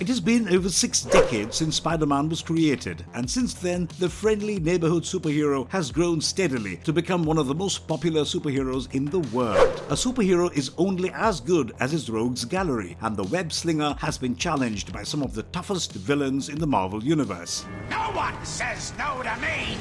It has been over 6 decades since Spider-Man was created, and since then, the friendly neighborhood superhero has grown steadily to become one of the most popular superheroes in the world. A superhero is only as good as his rogues gallery, and the web slinger has been challenged by some of the toughest villains in the Marvel Universe. No one says no to me!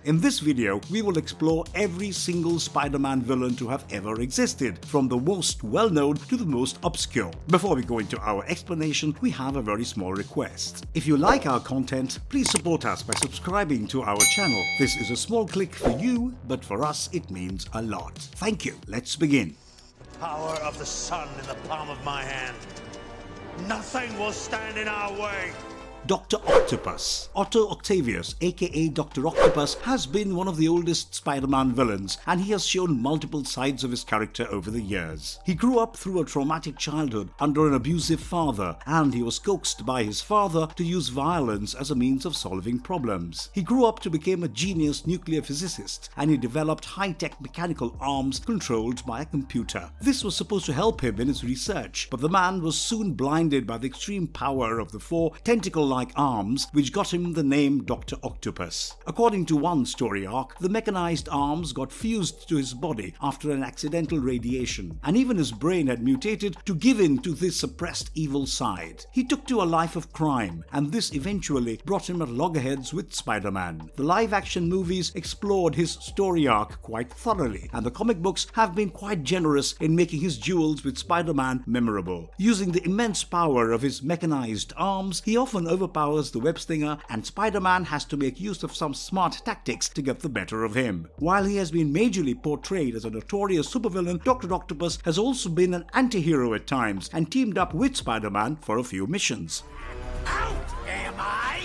In this video, we will explore every single Spider-Man villain to have ever existed, from the most well-known to the most obscure. Before we go into our explanation, we have a very small request. If you like our content, please support us by subscribing to our channel. This is a small click for you, but for us it means a lot. Thank you. Let's begin. Power of the sun in the palm of my hand. Nothing will stand in our way. Dr. Octopus. Otto Octavius, aka Dr. Octopus, has been one of the oldest Spider-Man villains, and he has shown multiple sides of his character over the years. He grew up through a traumatic childhood under an abusive father, and he was coaxed by his father to use violence as a means of solving problems. He grew up to become a genius nuclear physicist, and he developed high-tech mechanical arms controlled by a computer. This was supposed to help him in his research, but the man was soon blinded by the extreme power of the 4 tentacle-like arms, which got him the name Dr. Octopus. According to one story arc, the mechanized arms got fused to his body after an accidental radiation, and even his brain had mutated to give in to this suppressed evil side. He took to a life of crime, and this eventually brought him at loggerheads with Spider-Man. The live-action movies explored his story arc quite thoroughly, and the comic books have been quite generous in making his duels with Spider-Man memorable. Using the immense power of his mechanized arms, he often overpowers the web slinger, and Spider-Man has to make use of some smart tactics to get the better of him. While he has been majorly portrayed as a notorious supervillain, Dr. Octopus has also been an anti-hero at times and teamed up with Spider-Man for a few missions. Out am I?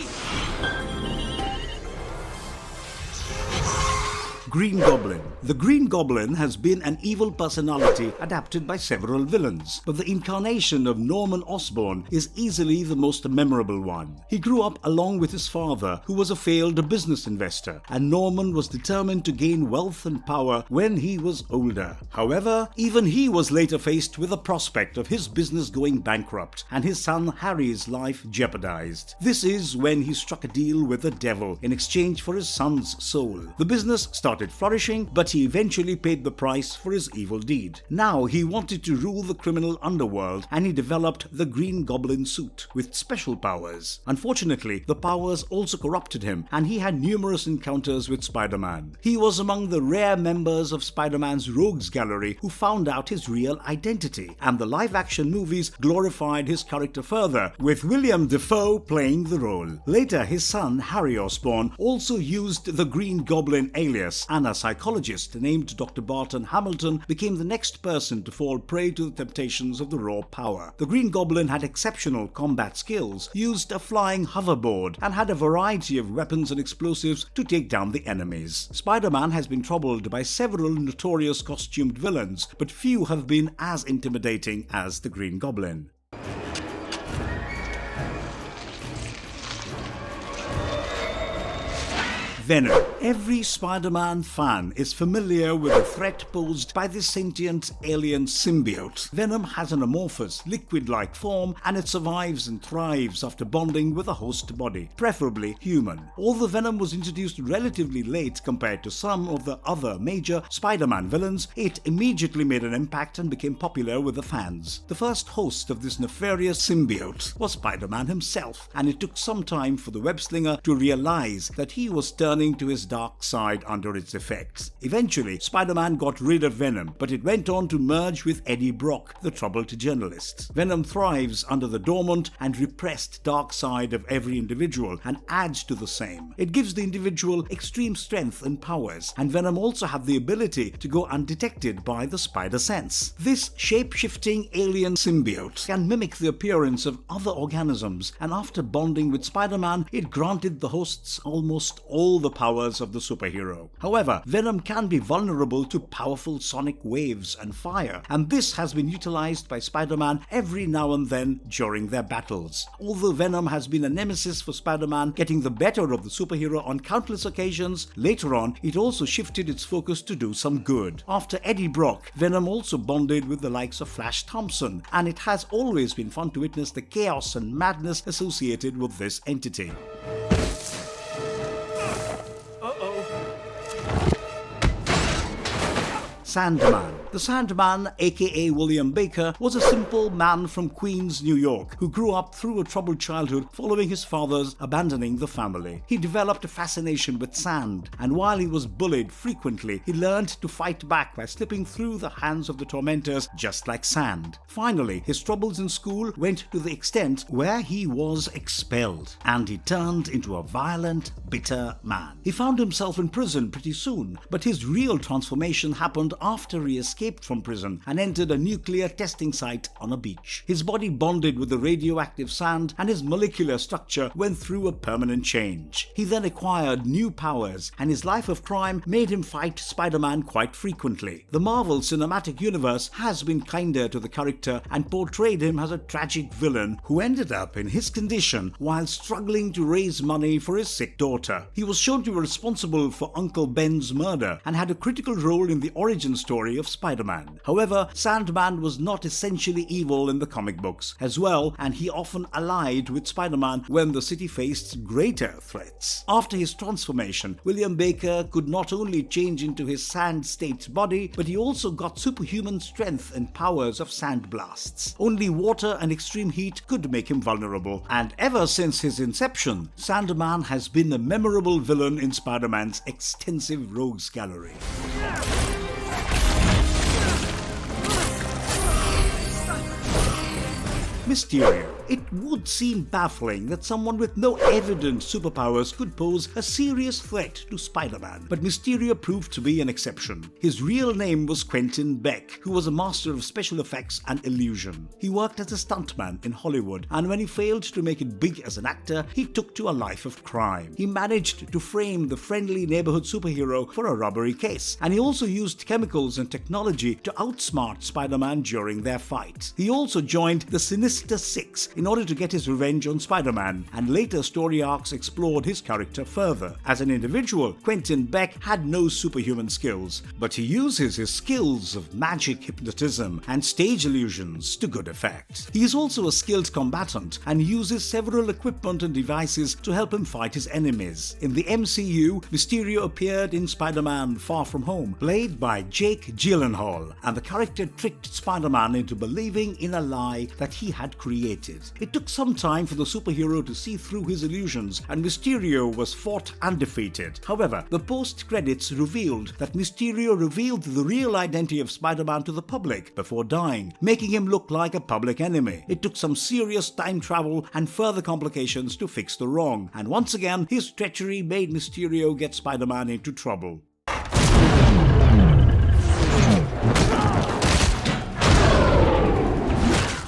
Green Goblin. The Green Goblin has been an evil personality adapted by several villains, but the incarnation of Norman Osborn is easily the most memorable one. He grew up along with his father, who was a failed business investor, and Norman was determined to gain wealth and power when he was older. However, even he was later faced with the prospect of his business going bankrupt and his son Harry's life jeopardized. This is when he struck a deal with the devil in exchange for his son's soul. The business started flourishing, but he eventually paid the price for his evil deed. Now he wanted to rule the criminal underworld, and he developed the Green Goblin suit with special powers. Unfortunately, the powers also corrupted him, and he had numerous encounters with Spider-Man. He was among the rare members of Spider-Man's rogues gallery who found out his real identity, and the live-action movies glorified his character further, with William Dafoe playing the role. Later, his son Harry Osborn also used the Green Goblin alias, and a psychologist named Dr. Barton Hamilton became the next person to fall prey to the temptations of the raw power. The Green Goblin had exceptional combat skills, used a flying hoverboard, and had a variety of weapons and explosives to take down the enemies. Spider-Man has been troubled by several notorious costumed villains, but few have been as intimidating as the Green Goblin. Venom. Every Spider-Man fan is familiar with the threat posed by the sentient alien symbiote. Venom has an amorphous, liquid-like form, and it survives and thrives after bonding with a host body, preferably human. Although Venom was introduced relatively late compared to some of the other major Spider-Man villains, it immediately made an impact and became popular with the fans. The first host of this nefarious symbiote was Spider-Man himself, and it took some time for the web-slinger to realize that he was turning to his dark side under its effects. Eventually, Spider-Man got rid of Venom, but it went on to merge with Eddie Brock, the troubled journalist. Venom thrives under the dormant and repressed dark side of every individual and adds to the same. It gives the individual extreme strength and powers, and Venom also had the ability to go undetected by the spider sense. This shape-shifting alien symbiote can mimic the appearance of other organisms, and after bonding with Spider-Man, it granted the hosts almost all the the powers of the superhero. However, Venom can be vulnerable to powerful sonic waves and fire, and this has been utilized by Spider-Man every now and then during their battles. Although Venom has been a nemesis for Spider-Man, getting the better of the superhero on countless occasions, later on it also shifted its focus to do some good. After Eddie Brock, Venom also bonded with the likes of Flash Thompson, and it has always been fun to witness the chaos and madness associated with this entity. Sandman. The Sandman, aka William Baker, was a simple man from Queens, New York, who grew up through a troubled childhood following his father's abandoning the family. He developed a fascination with sand, and while he was bullied frequently, he learned to fight back by slipping through the hands of the tormentors just like sand. Finally, his troubles in school went to the extent where he was expelled, and he turned into a violent, bitter man. He found himself in prison pretty soon, but his real transformation happened after he escaped from prison and entered a nuclear testing site on a beach. His body bonded with the radioactive sand, and his molecular structure went through a permanent change. He then acquired new powers, and his life of crime made him fight Spider-Man quite frequently. The Marvel Cinematic Universe has been kinder to the character and portrayed him as a tragic villain who ended up in his condition while struggling to raise money for his sick daughter. He was shown to be responsible for Uncle Ben's murder and had a critical role in the origin story of Spider-Man. However, Sandman was not essentially evil in the comic books as well, and he often allied with Spider-Man when the city faced greater threats. After his transformation, William Baker could not only change into his sand state body, but he also got superhuman strength and powers of sand blasts. Only water and extreme heat could make him vulnerable, and ever since his inception, Sandman has been a memorable villain in Spider-Man's extensive rogues gallery. Mysterio. It would seem baffling that someone with no evident superpowers could pose a serious threat to Spider-Man, but Mysterio proved to be an exception. His real name was Quentin Beck, who was a master of special effects and illusion. He worked as a stuntman in Hollywood, and when he failed to make it big as an actor, he took to a life of crime. He managed to frame the friendly neighborhood superhero for a robbery case, and he also used chemicals and technology to outsmart Spider-Man during their fight. He also joined the Sinister Six in order to get his revenge on Spider-Man, and later story arcs explored his character further. As an individual, Quentin Beck had no superhuman skills, but he uses his skills of magic, hypnotism, and stage illusions to good effect. He is also a skilled combatant and uses several equipment and devices to help him fight his enemies. In the MCU, Mysterio appeared in Spider-Man Far From Home, played by Jake Gyllenhaal, and the character tricked Spider-Man into believing in a lie that he had created. It took some time for the superhero to see through his illusions, and Mysterio was fought and defeated. However, the post-credits revealed that Mysterio revealed the real identity of Spider-Man to the public before dying, making him look like a public enemy. It took some serious time travel and further complications to fix the wrong, and once again, his treachery made Mysterio get Spider-Man into trouble.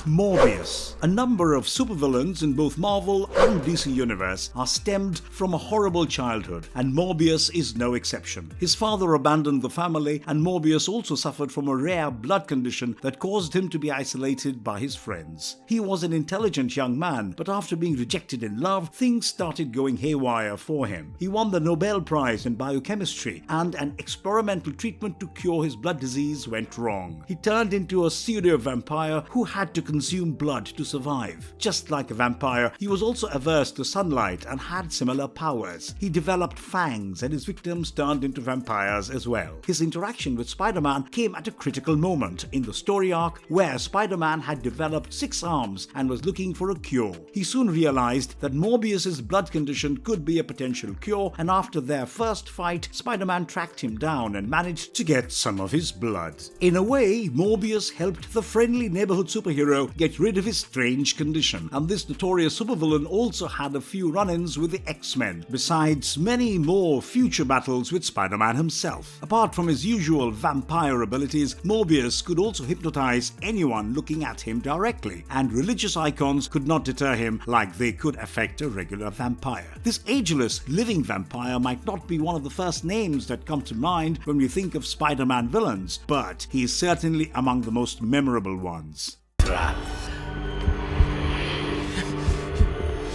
Morpheus. A number of supervillains in both Marvel and DC Universe are stemmed from a horrible childhood, and Morpheus is no exception. His father abandoned the family, and Morpheus also suffered from a rare blood condition that caused him to be isolated by his friends. He was an intelligent young man, but after being rejected in love, things started going haywire for him. He won the Nobel Prize in biochemistry, and an experimental treatment to cure his blood disease went wrong. He turned into a pseudo-vampire who had to consume blood to survive. Just like a vampire, he was also averse to sunlight and had similar powers. He developed fangs, and his victims turned into vampires as well. His interaction with Spider-Man came at a critical moment in the story arc where Spider-Man had developed 6 arms and was looking for a cure. He soon realized that Morpheus's blood condition could be a potential cure, and after their first fight, Spider-Man tracked him down and managed to get some of his blood. In a way, Morpheus helped the friendly neighborhood superhero get rid of his strange condition, and this notorious supervillain also had a few run-ins with the X-Men, besides many more future battles with Spider-Man himself. Apart from his usual vampire abilities, Morpheus could also hypnotize anyone looking at him directly, and religious icons could not deter him like they could affect a regular vampire. This ageless, living vampire might not be one of the first names that come to mind when we think of Spider-Man villains, but he is certainly among the most memorable ones.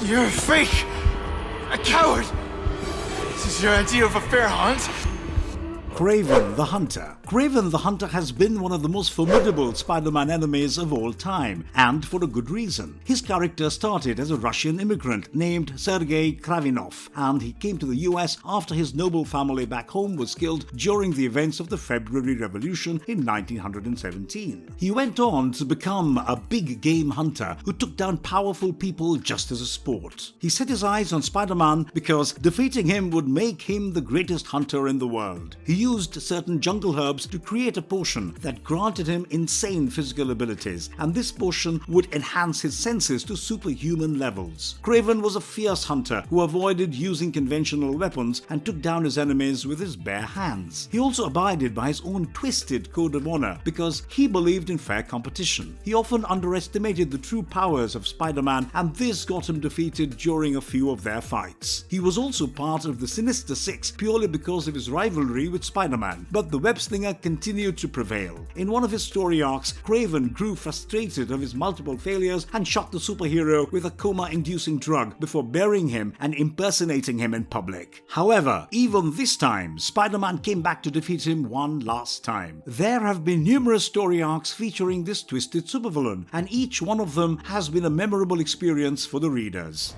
You're a fake! A coward! This is your idea of a fair hunt? Craven the Hunter. Craven the Hunter has been one of the most formidable Spider-Man enemies of all time, and for a good reason. His character started as a Russian immigrant named Sergei Kravinov, and he came to the US after his noble family back home was killed during the events of the February Revolution in 1917. He went on to become a big game hunter who took down powerful people just as a sport. He set his eyes on Spider-Man because defeating him would make him the greatest hunter in the world. He used certain jungle herbs to create a potion that granted him insane physical abilities, and this potion would enhance his senses to superhuman levels. Craven was a fierce hunter who avoided using conventional weapons and took down his enemies with his bare hands. He also abided by his own twisted code of honor because he believed in fair competition. He often underestimated the true powers of Spider-Man, and this got him defeated during a few of their fights. He was also part of the Sinister Six purely because of his rivalry with Spider-Man, but the web-slinger continued to prevail. In one of his story arcs, Craven grew frustrated of his multiple failures and shot the superhero with a coma-inducing drug before burying him and impersonating him in public. However, even this time, Spider-Man came back to defeat him one last time. There have been numerous story arcs featuring this twisted supervillain, and each one of them has been a memorable experience for the readers.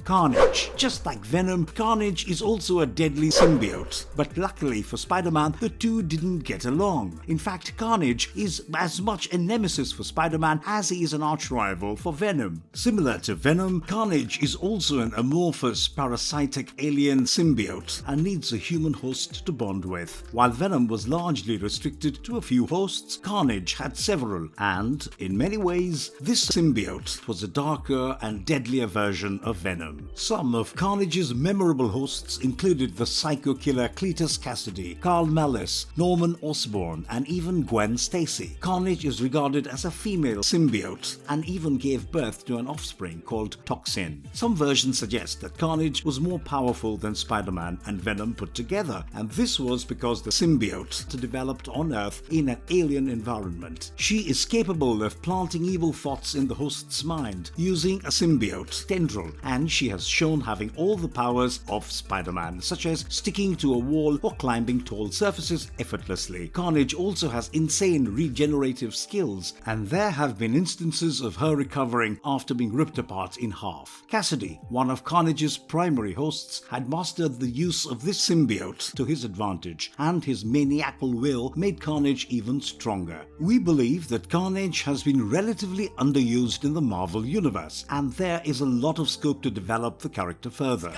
Carnage. Just like Venom, Carnage is also a deadly symbiote, but luckily for Spider-Man, the two didn't get along. In fact, Carnage is as much a nemesis for Spider-Man as he is an arch-rival for Venom. Similar to Venom, Carnage is also an amorphous, parasitic alien symbiote and needs a human host to bond with. While Venom was largely restricted to a few hosts, Carnage had several, and, in many ways, this symbiote was a darker and deadlier version of Venom. Some of Carnage's memorable hosts included the psycho killer Cletus Cassidy, Carl Malice, Norman Osborn, and even Gwen Stacy. Carnage is regarded as a female symbiote and even gave birth to an offspring called Toxin. Some versions suggest that Carnage was more powerful than Spider-Man and Venom put together, and this was because the symbiote developed on Earth in an alien environment. She is capable of planting evil thoughts in the host's mind using a symbiote tendril, and she has shown having all the powers of Spider-Man, such as sticking to a wall or climbing tall surfaces effortlessly. Carnage also has insane regenerative skills, and there have been instances of her recovering after being ripped apart in half. Cassidy, one of Carnage's primary hosts, had mastered the use of this symbiote to his advantage, and his maniacal will made Carnage even stronger. We believe that Carnage has been relatively underused in the Marvel Universe, and there is a lot of scope to develop the character further.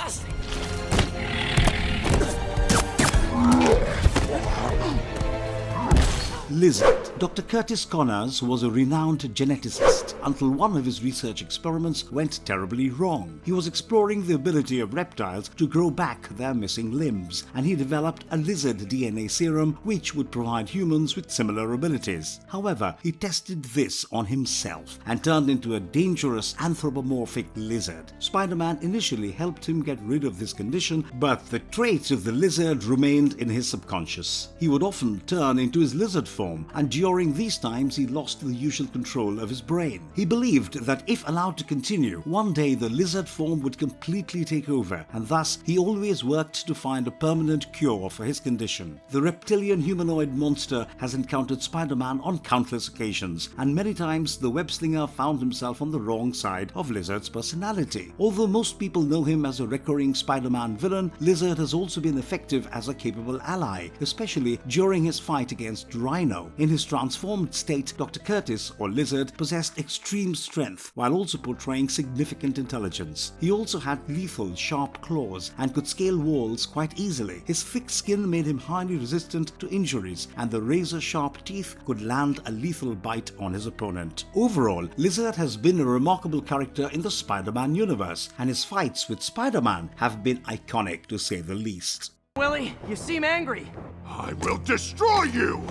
Lizard. Dr. Curtis Connors was a renowned geneticist until one of his research experiments went terribly wrong. He was exploring the ability of reptiles to grow back their missing limbs, and he developed a lizard DNA serum which would provide humans with similar abilities. However, he tested this on himself and turned into a dangerous anthropomorphic lizard. Spider-Man initially helped him get rid of this condition, but the trait of the lizard remained in his subconscious. He would often turn into his lizard form, and during these times he lost the usual control of his brain. He believed that if allowed to continue, one day the lizard form would completely take over, and thus he always worked to find a permanent cure for his condition. The reptilian humanoid monster has encountered Spider-Man on countless occasions, and many times the web-slinger found himself on the wrong side of Lizard's personality. Although most people know him as a recurring Spider-Man villain, Lizard has also been effective as a capable ally, especially during his fight against Rhino Rhino. In his transformed state, Dr. Curtis, or Lizard, possessed extreme strength while also portraying significant intelligence. He also had lethal, sharp claws and could scale walls quite easily. His thick skin made him highly resistant to injuries, and the razor-sharp teeth could land a lethal bite on his opponent. Overall, Lizard has been a remarkable character in the Spider-Man universe, and his fights with Spider-Man have been iconic to say the least. Willie, you seem angry. I will destroy you!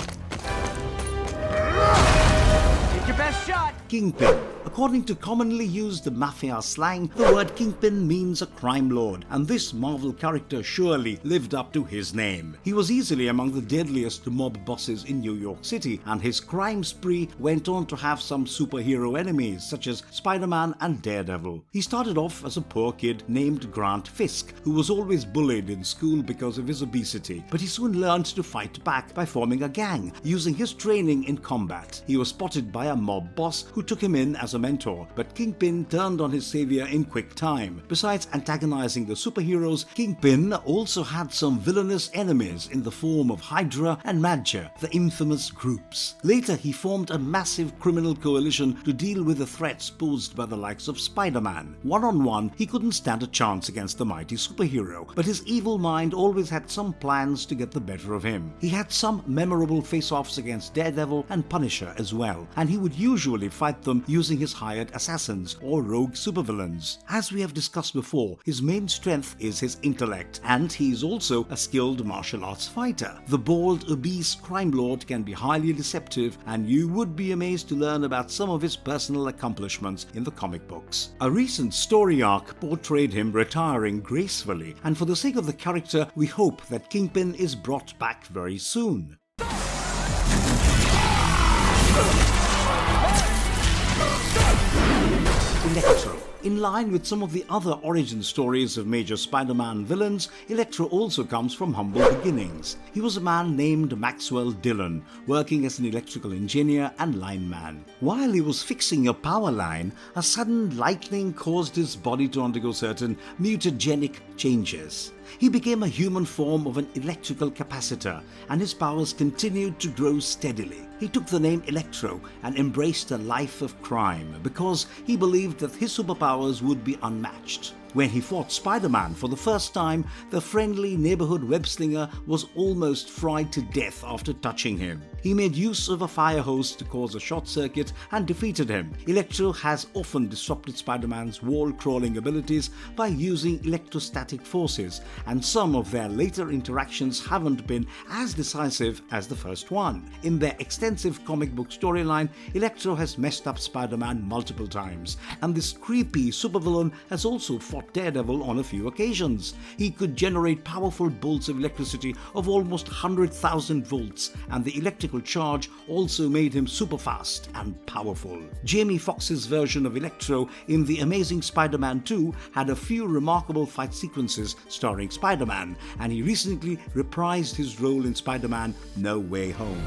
Take your best shot. Kingpin. According to commonly used mafia slang, the word Kingpin means a crime lord, and this Marvel character surely lived up to his name. He was easily among the deadliest mob bosses in New York City, and his crime spree went on to have some superhero enemies such as Spider-Man and Daredevil. He started off as a poor kid named Grant Fisk, who was always bullied in school because of his obesity, but he soon learned to fight back by forming a gang, using his training in combat. He was spotted by a mob boss who took him in as a mentor, but Kingpin turned on his savior in quick time. Besides antagonizing the superheroes, Kingpin also had some villainous enemies in the form of Hydra and Madger, the infamous groups. Later, he formed a massive criminal coalition to deal with the threats posed by the likes of Spider-Man. One-on-one, he couldn't stand a chance against the mighty superhero, but his evil mind always had some plans to get the better of him. He had some memorable face-offs against Daredevil and Punisher as well, and he would usually fight them using his hired assassins or rogue supervillains. As we have discussed before, his main strength is his intellect, and he is also a skilled martial arts fighter. The bald, obese crime lord can be highly deceptive, and you would be amazed to learn about some of his personal accomplishments in the comic books. A recent story arc portrayed him retiring gracefully, and for the sake of the character, we hope that Kingpin is brought back very soon. Electro. In line with some of the other origin stories of major Spider-Man villains, Electro also comes from humble beginnings. He was a man named Maxwell Dillon, working as an electrical engineer and lineman. While he was fixing a power line, a sudden lightning caused his body to undergo certain mutagenic changes. He became a human form of an electrical capacitor, and his powers continued to grow steadily. He took the name Electro and embraced a life of crime because he believed that his superpowers would be unmatched. When he fought Spider-Man for the first time, the friendly neighborhood web-slinger was almost fried to death after touching him. He made use of a fire hose to cause a short circuit and defeated him. Electro has often disrupted Spider-Man's wall-crawling abilities by using electrostatic forces, and some of their later interactions haven't been as decisive as the first one. In their extensive comic book storyline, Electro has messed up Spider-Man multiple times, and this creepy supervillain has also fought Daredevil on a few occasions. He could generate powerful bolts of electricity of almost 100,000 volts, and the electrical charge also made him super fast and powerful. Jamie Foxx's version of Electro in The Amazing Spider-Man 2 had a few remarkable fight sequences starring Spider-Man, and he recently reprised his role in Spider-Man No Way Home.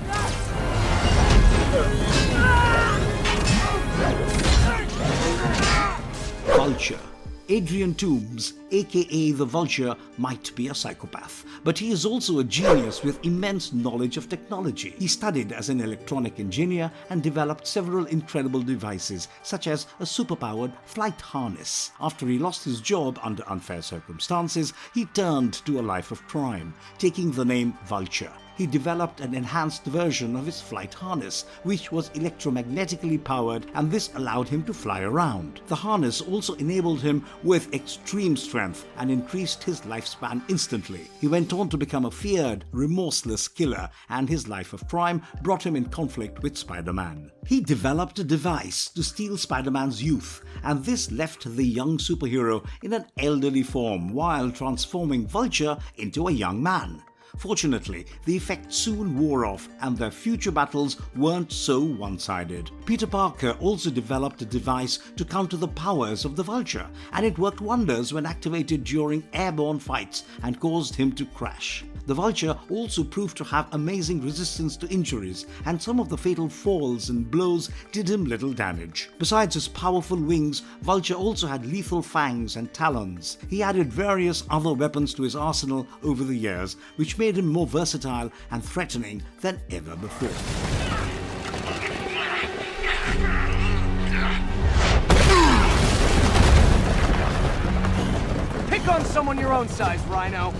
Vulture. Adrian Toombs, aka the Vulture, might be a psychopath, but he is also a genius with immense knowledge of technology. He studied as an electronic engineer and developed several incredible devices, such as a superpowered flight harness. After he lost his job under unfair circumstances, he turned to a life of crime, taking the name Vulture. He developed an enhanced version of his flight harness, which was electromagnetically powered, and this allowed him to fly around. The harness also enabled him with extreme strength and increased his lifespan instantly. He went on to become a feared, remorseless killer, and his life of crime brought him in conflict with Spider-Man. He developed a device to steal Spider-Man's youth, and this left the young superhero in an elderly form while transforming Vulture into a young man. Fortunately, the effect soon wore off and their future battles weren't so one-sided. Peter Parker also developed a device to counter the powers of the Vulture, and it worked wonders when activated during airborne fights and caused him to crash. The Vulture also proved to have amazing resistance to injuries, and some of the fatal falls and blows did him little damage. Besides his powerful wings, Vulture also had lethal fangs and talons. He added various other weapons to his arsenal over the years, which made him more versatile and threatening than ever before. on someone your own size, Rhino.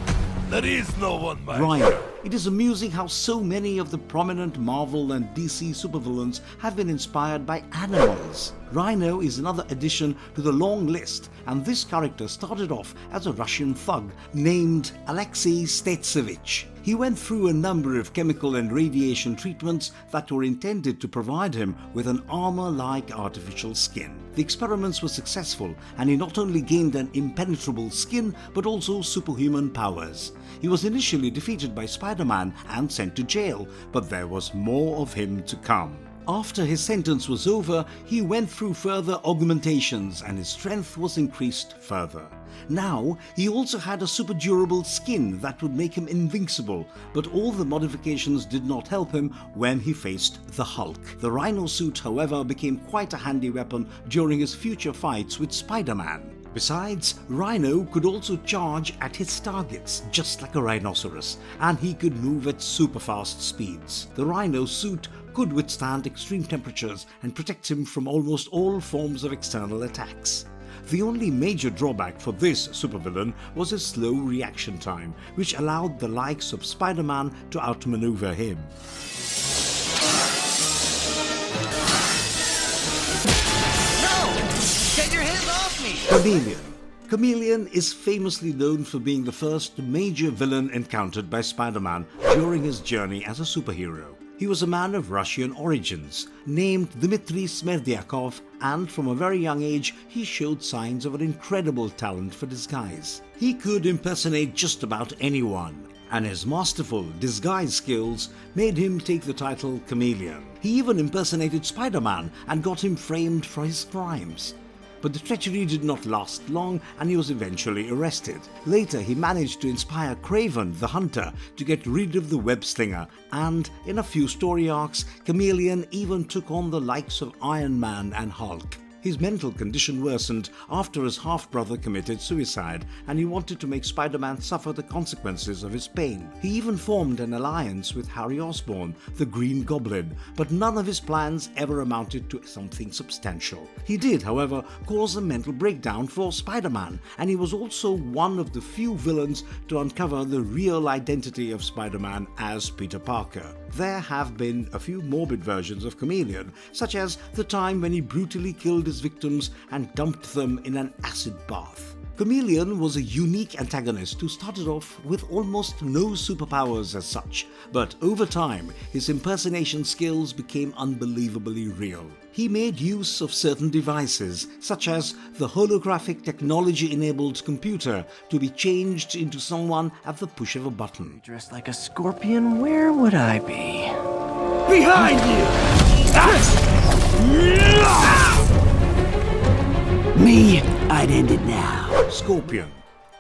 There is no one, man. Rhino. It is amusing how so many of the prominent Marvel and DC supervillains have been inspired by animals. Rhino is another addition to the long list, and this character started off as a Russian thug named Alexei Stetsevich. He went through a number of chemical and radiation treatments that were intended to provide him with an armor-like artificial skin. The experiments were successful, and he not only gained an impenetrable skin but also superhuman powers. He was initially defeated by Spider-Man and sent to jail, but there was more of him to come. After his sentence was over, he went through further augmentations and his strength was increased further. Now, he also had a super durable skin that would make him invincible, but all the modifications did not help him when he faced the Hulk. The Rhino suit, however, became quite a handy weapon during his future fights with Spider-Man. Besides, Rhino could also charge at his targets, just like a rhinoceros, and he could move at super fast speeds. The Rhino suit could withstand extreme temperatures and protect him from almost all forms of external attacks. The only major drawback for this supervillain was his slow reaction time, which allowed the likes of Spider-Man to outmaneuver him. Get your hands off me! Chameleon. Chameleon is famously known for being the first major villain encountered by Spider-Man during his journey as a superhero. He was a man of Russian origins, named Dmitry Smerdyakov, and from a very young age he showed signs of an incredible talent for disguise. He could impersonate just about anyone, and his masterful disguise skills made him take the title Chameleon. He even impersonated Spider-Man and got him framed for his crimes. But the treachery did not last long and he was eventually arrested. Later he managed to inspire Craven the Hunter to get rid of the web slinger, and in a few story arcs, Chameleon even took on the likes of Iron Man and Hulk. His mental condition worsened after his half-brother committed suicide, and he wanted to make Spider-Man suffer the consequences of his pain. He even formed an alliance with Harry Osborn, the Green Goblin, but none of his plans ever amounted to something substantial. He did, however, cause a mental breakdown for Spider-Man, and he was also one of the few villains to uncover the real identity of Spider-Man as Peter Parker. There have been a few morbid versions of Chameleon, such as the time when he brutally killed his victims and dumped them in an acid bath. Chameleon was a unique antagonist who started off with almost no superpowers as such, but over time his impersonation skills became unbelievably real. He made use of certain devices, such as the holographic technology-enabled computer, to be changed into someone at the push of a button. Dressed like a scorpion, where would I be? Behind you! Me, I'd end it now. Scorpion.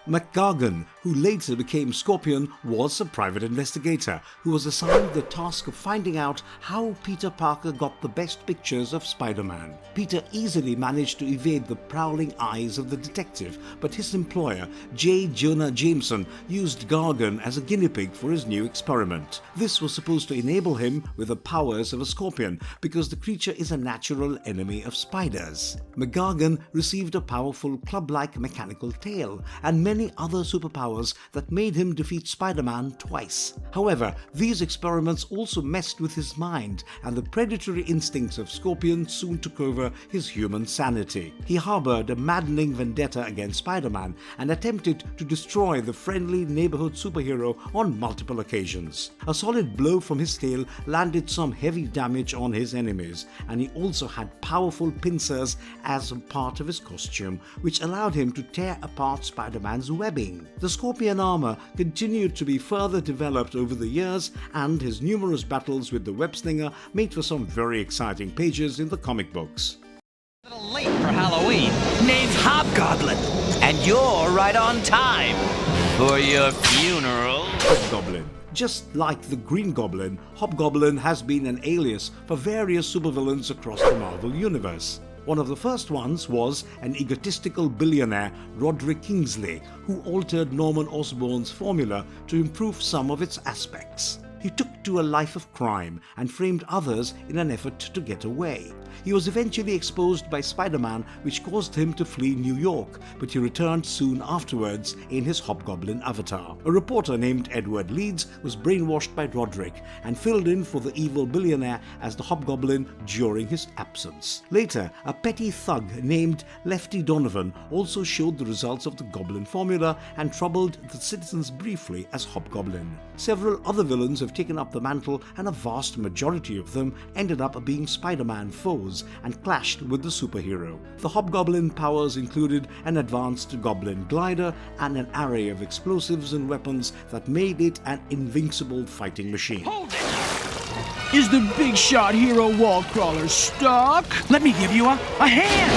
McGargan, who later became Scorpion, was a private investigator who was assigned the task of finding out how Peter Parker got the best pictures of Spider-Man. Peter easily managed to evade the prowling eyes of the detective, but his employer, Jonah Jameson, used Gargan as a guinea pig for his new experiment. This was supposed to enable him with the powers of a scorpion, because the creature is a natural enemy of spiders. McGargan received a powerful club-like mechanical tail, and many other superpowers that made him defeat Spider-Man twice. However, these experiments also messed with his mind, and the predatory instincts of Scorpion soon took over his human sanity. He harbored a maddening vendetta against Spider-Man and attempted to destroy the friendly neighborhood superhero on multiple occasions. A solid blow from his tail landed some heavy damage on his enemies, and he also had powerful pincers as a part of his costume, which allowed him to tear apart Spider-Man's webbing. The Scorpion armor continued to be further developed over the years, and his numerous battles with the web-slinger made for some very exciting pages in the comic books. A little late for Halloween. Name's Hobgoblin, and you're right on time for your funeral. Hobgoblin. Just like the Green Goblin, Hobgoblin has been an alias for various supervillains across the Marvel Universe. One of the first ones was an egotistical billionaire, Roderick Kingsley, who altered Norman Osborn's formula to improve some of its aspects. He took to a life of crime and framed others in an effort to get away. He was eventually exposed by Spider-Man, which caused him to flee New York, but he returned soon afterwards in his Hobgoblin avatar. A reporter named Edward Leeds was brainwashed by Roderick and filled in for the evil billionaire as the Hobgoblin during his absence. Later, a petty thug named Lefty Donovan also showed the results of the Goblin formula and troubled the citizens briefly as Hobgoblin. Several other villains have taken up the mantle, and a vast majority of them ended up being Spider-Man foes and clashed with the superhero. The Hobgoblin powers included an advanced goblin glider and an array of explosives and weapons that made it an invincible fighting machine. Hold it! Is the big shot hero wall crawler stuck? Let me give you a hand!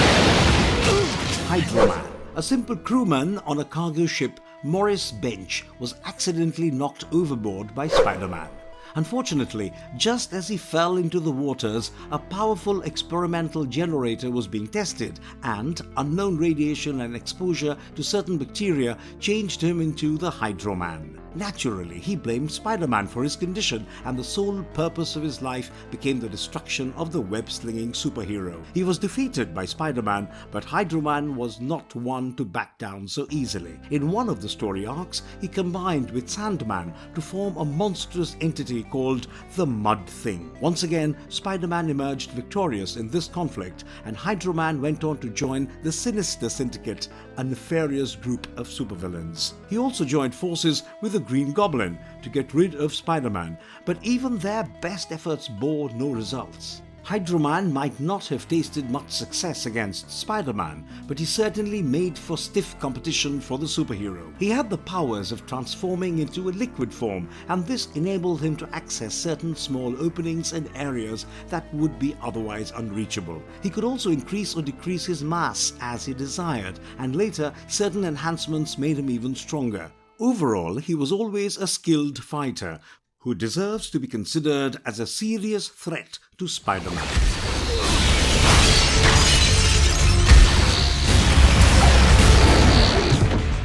Hydraman. A simple crewman on a cargo ship, Morris Bench, was accidentally knocked overboard by Spider-Man. Unfortunately, just as he fell into the waters, a powerful experimental generator was being tested, and unknown radiation and exposure to certain bacteria changed him into the Hydraman. Naturally, he blamed Spider-Man for his condition, and the sole purpose of his life became the destruction of the web-slinging superhero. He was defeated by Spider-Man, but Hydraman was not one to back down so easily. In one of the story arcs, he combined with Sandman to form a monstrous entity called the Mud Thing. Once again, Spider-Man emerged victorious in this conflict, and Hydraman went on to join the Sinister Syndicate, a nefarious group of supervillains. He also joined forces with the Green Goblin to get rid of Spider-Man, but even their best efforts bore no results. Hydraman might not have tasted much success against Spider-Man, but he certainly made for stiff competition for the superhero. He had the powers of transforming into a liquid form, and this enabled him to access certain small openings and areas that would be otherwise unreachable. He could also increase or decrease his mass as he desired, and later certain enhancements made him even stronger. Overall, he was always a skilled fighter, who deserves to be considered as a serious threat to Spider-Man.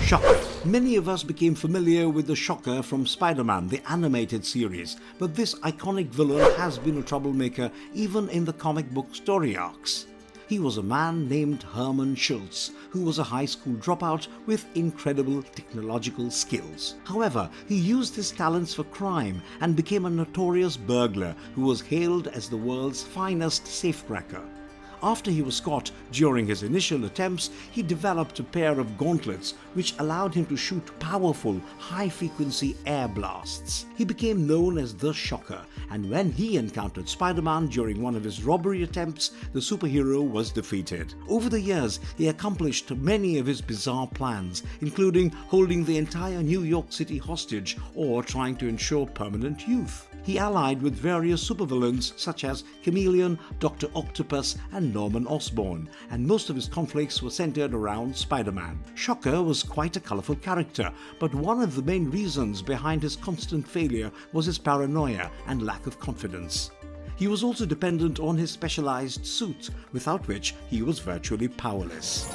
Shocker. Many of us became familiar with the Shocker from Spider-Man, the animated series, but this iconic villain has been a troublemaker even in the comic book story arcs. He was a man named Herman Schultz, who was a high school dropout with incredible technological skills. However, he used his talents for crime and became a notorious burglar who was hailed as the world's finest safecracker. After he was caught during his initial attempts, he developed a pair of gauntlets which allowed him to shoot powerful, high-frequency air blasts. He became known as the Shocker, and when he encountered Spider-Man during one of his robbery attempts, the superhero was defeated. Over the years, he accomplished many of his bizarre plans, including holding the entire New York City hostage or trying to ensure permanent youth. He allied with various supervillains such as Chameleon, Dr. Octopus, and Norman Osborn, and most of his conflicts were centered around Spider-Man. Shocker was quite a colorful character, but one of the main reasons behind his constant failure was his paranoia and lack of confidence. He was also dependent on his specialized suit, without which he was virtually powerless.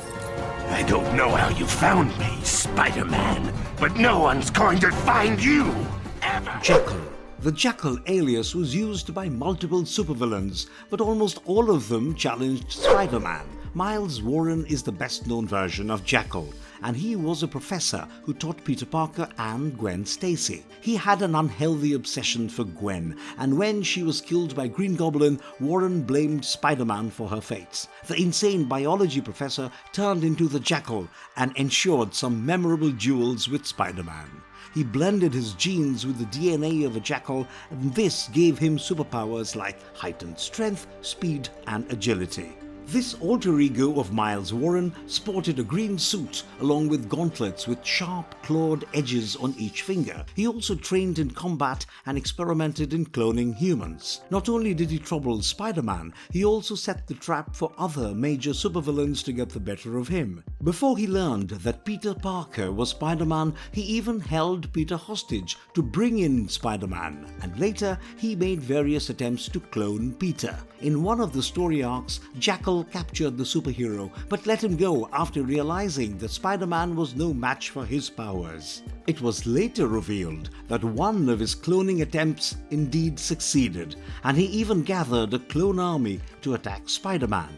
I don't know how you found me, Spider-Man, but no one's going to find you, ever! Jekyll. The Jackal alias was used by multiple supervillains, but almost all of them challenged Spider-Man. Miles Warren is the best-known version of Jackal, and he was a professor who taught Peter Parker and Gwen Stacy. He had an unhealthy obsession for Gwen, and when she was killed by Green Goblin, Warren blamed Spider-Man for her fates. The insane biology professor turned into the Jackal and ensured some memorable duels with Spider-Man. He blended his genes with the DNA of a jackal, and this gave him superpowers like heightened strength, speed, and agility. This alter ego of Miles Warren sported a green suit along with gauntlets with sharp clawed edges on each finger. He also trained in combat and experimented in cloning humans. Not only did he trouble Spider-Man, he also set the trap for other major supervillains to get the better of him. Before he learned that Peter Parker was Spider-Man, he even held Peter hostage to bring in Spider-Man, and later he made various attempts to clone Peter. In one of the story arcs, Jackal Shackle captured the superhero but let him go after realizing that Spider-Man was no match for his powers. It was later revealed that one of his cloning attempts indeed succeeded, and he even gathered a clone army to attack Spider-Man.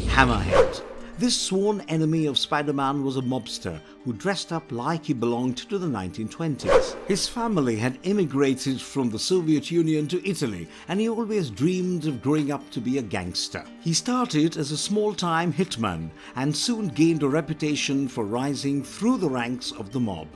Hammerhead. This sworn enemy of Spider-Man was a mobster who dressed up like he belonged to the 1920s. His family had immigrated from the Soviet Union to Italy, and he always dreamed of growing up to be a gangster. He started as a small-time hitman and soon gained a reputation for rising through the ranks of the mob.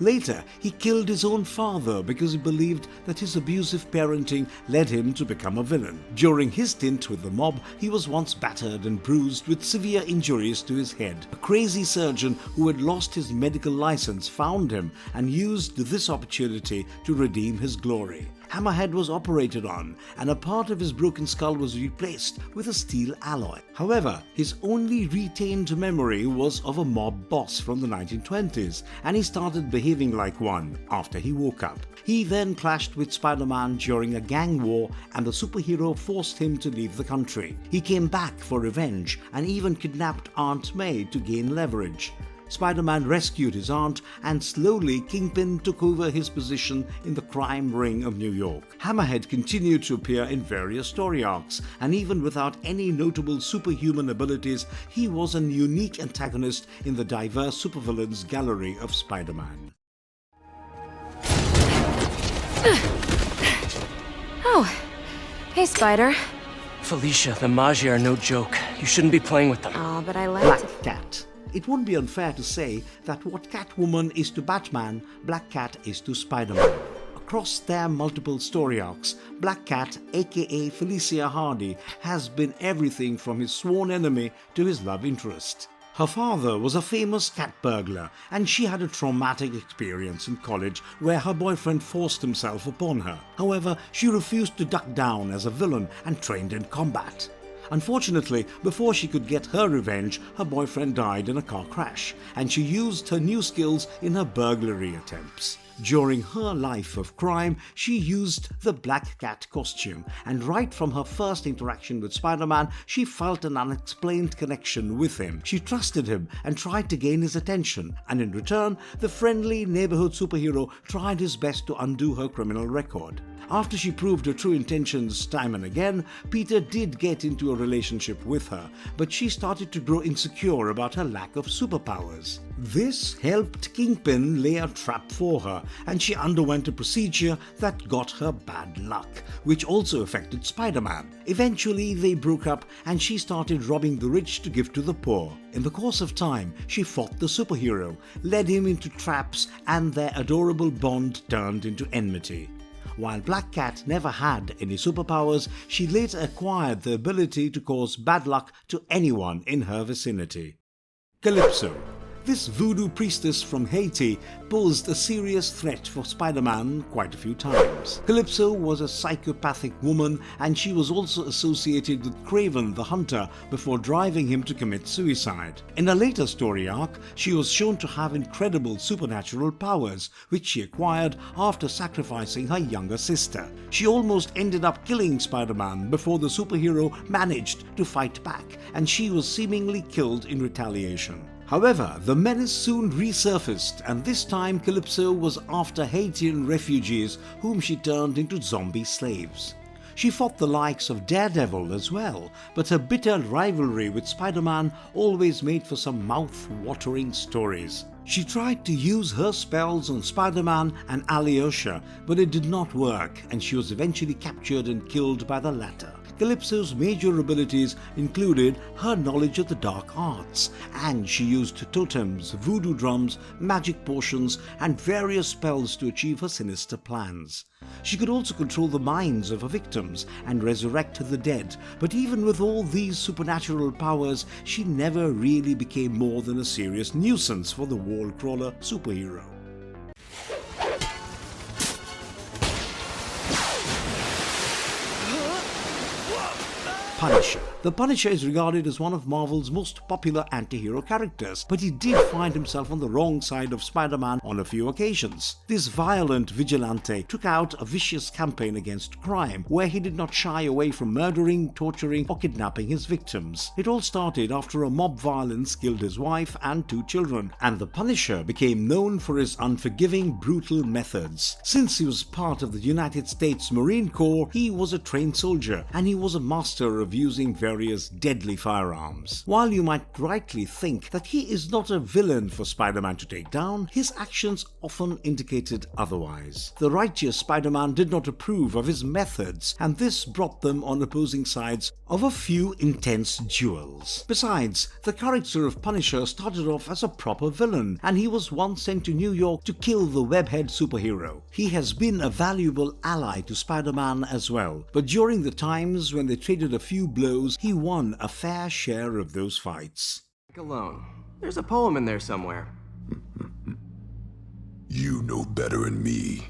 Later, he killed his own father because he believed that his abusive parenting led him to become a villain. During his stint with the mob, he was once battered and bruised with severe injuries to his head. A crazy surgeon who had lost his medical license found him and used this opportunity to redeem his glory. Hammerhead was operated on, and a part of his broken skull was replaced with a steel alloy. However, his only retained memory was of a mob boss from the 1920s, and he started behaving like one after he woke up. He then clashed with Spider-Man during a gang war, and the superhero forced him to leave the country. He came back for revenge and even kidnapped Aunt May to gain leverage. Spider-Man rescued his aunt, and slowly Kingpin took over his position in the crime ring of New York. Hammerhead continued to appear in various story arcs, and even without any notable superhuman abilities, he was a unique antagonist in the diverse supervillains gallery of Spider-Man. Oh, hey Spider. Felicia, the Magi are no joke. You shouldn't be playing with them. Oh, but I like Black Cat. It wouldn't be unfair to say that what Catwoman is to Batman, Black Cat is to Spider-Man. Across their multiple story arcs, Black Cat, aka Felicia Hardy, has been everything from his sworn enemy to his love interest. Her father was a famous cat burglar, and she had a traumatic experience in college where her boyfriend forced himself upon her. However, she refused to duck down as a villain and trained in combat. Unfortunately, before she could get her revenge, her boyfriend died in a car crash, and she used her new skills in her burglary attempts. During her life of crime, she used the Black Cat costume, and right from her first interaction with Spider-Man, she felt an unexplained connection with him. She trusted him and tried to gain his attention, and in return, the friendly neighborhood superhero tried his best to undo her criminal record. After she proved her true intentions time and again, Peter did get into a relationship with her, but she started to grow insecure about her lack of superpowers. This helped Kingpin lay a trap for her, and she underwent a procedure that got her bad luck, which also affected Spider-Man. Eventually, they broke up, and she started robbing the rich to give to the poor. In the course of time, she fought the superhero, led him into traps, and their adorable bond turned into enmity. While Black Cat never had any superpowers, she later acquired the ability to cause bad luck to anyone in her vicinity. Calypso. This voodoo priestess from Haiti posed a serious threat for Spider-Man quite a few times. Calypso was a psychopathic woman, and she was also associated with Craven the Hunter before driving him to commit suicide. In a later story arc, she was shown to have incredible supernatural powers, which she acquired after sacrificing her younger sister. She almost ended up killing Spider-Man before the superhero managed to fight back, and she was seemingly killed in retaliation. However, the menace soon resurfaced, and this time Calypso was after Haitian refugees whom she turned into zombie slaves. She fought the likes of Daredevil as well, but her bitter rivalry with Spider-Man always made for some mouth-watering stories. She tried to use her spells on Spider-Man and Alyosha, but it did not work, and she was eventually captured and killed by the latter. Calypso's major abilities included her knowledge of the dark arts, and she used totems, voodoo drums, magic potions, and various spells to achieve her sinister plans. She could also control the minds of her victims and resurrect the dead, but even with all these supernatural powers, she never really became more than a serious nuisance for the wall-crawler superhero. Punisher. The Punisher is regarded as one of Marvel's most popular anti-hero characters, but he did find himself on the wrong side of Spider-Man on a few occasions. This violent vigilante took out a vicious campaign against crime, where he did not shy away from murdering, torturing, or kidnapping his victims. It all started after a mob violence killed his wife and 2 children, and the Punisher became known for his unforgiving, brutal methods. Since he was part of the United States Marine Corps, he was a trained soldier, and he was a master of using various deadly firearms. While you might rightly think that he is not a villain for Spider-Man to take down, his actions often indicated otherwise. The righteous Spider-Man did not approve of his methods, and this brought them on opposing sides of a few intense duels. Besides, the character of Punisher started off as a proper villain, and he was once sent to New York to kill the webhead superhero. He has been a valuable ally to Spider-Man as well, but during the times when they traded a few blows, he won a fair share of those fights. Alone. There's a poem in there somewhere. You know better than me.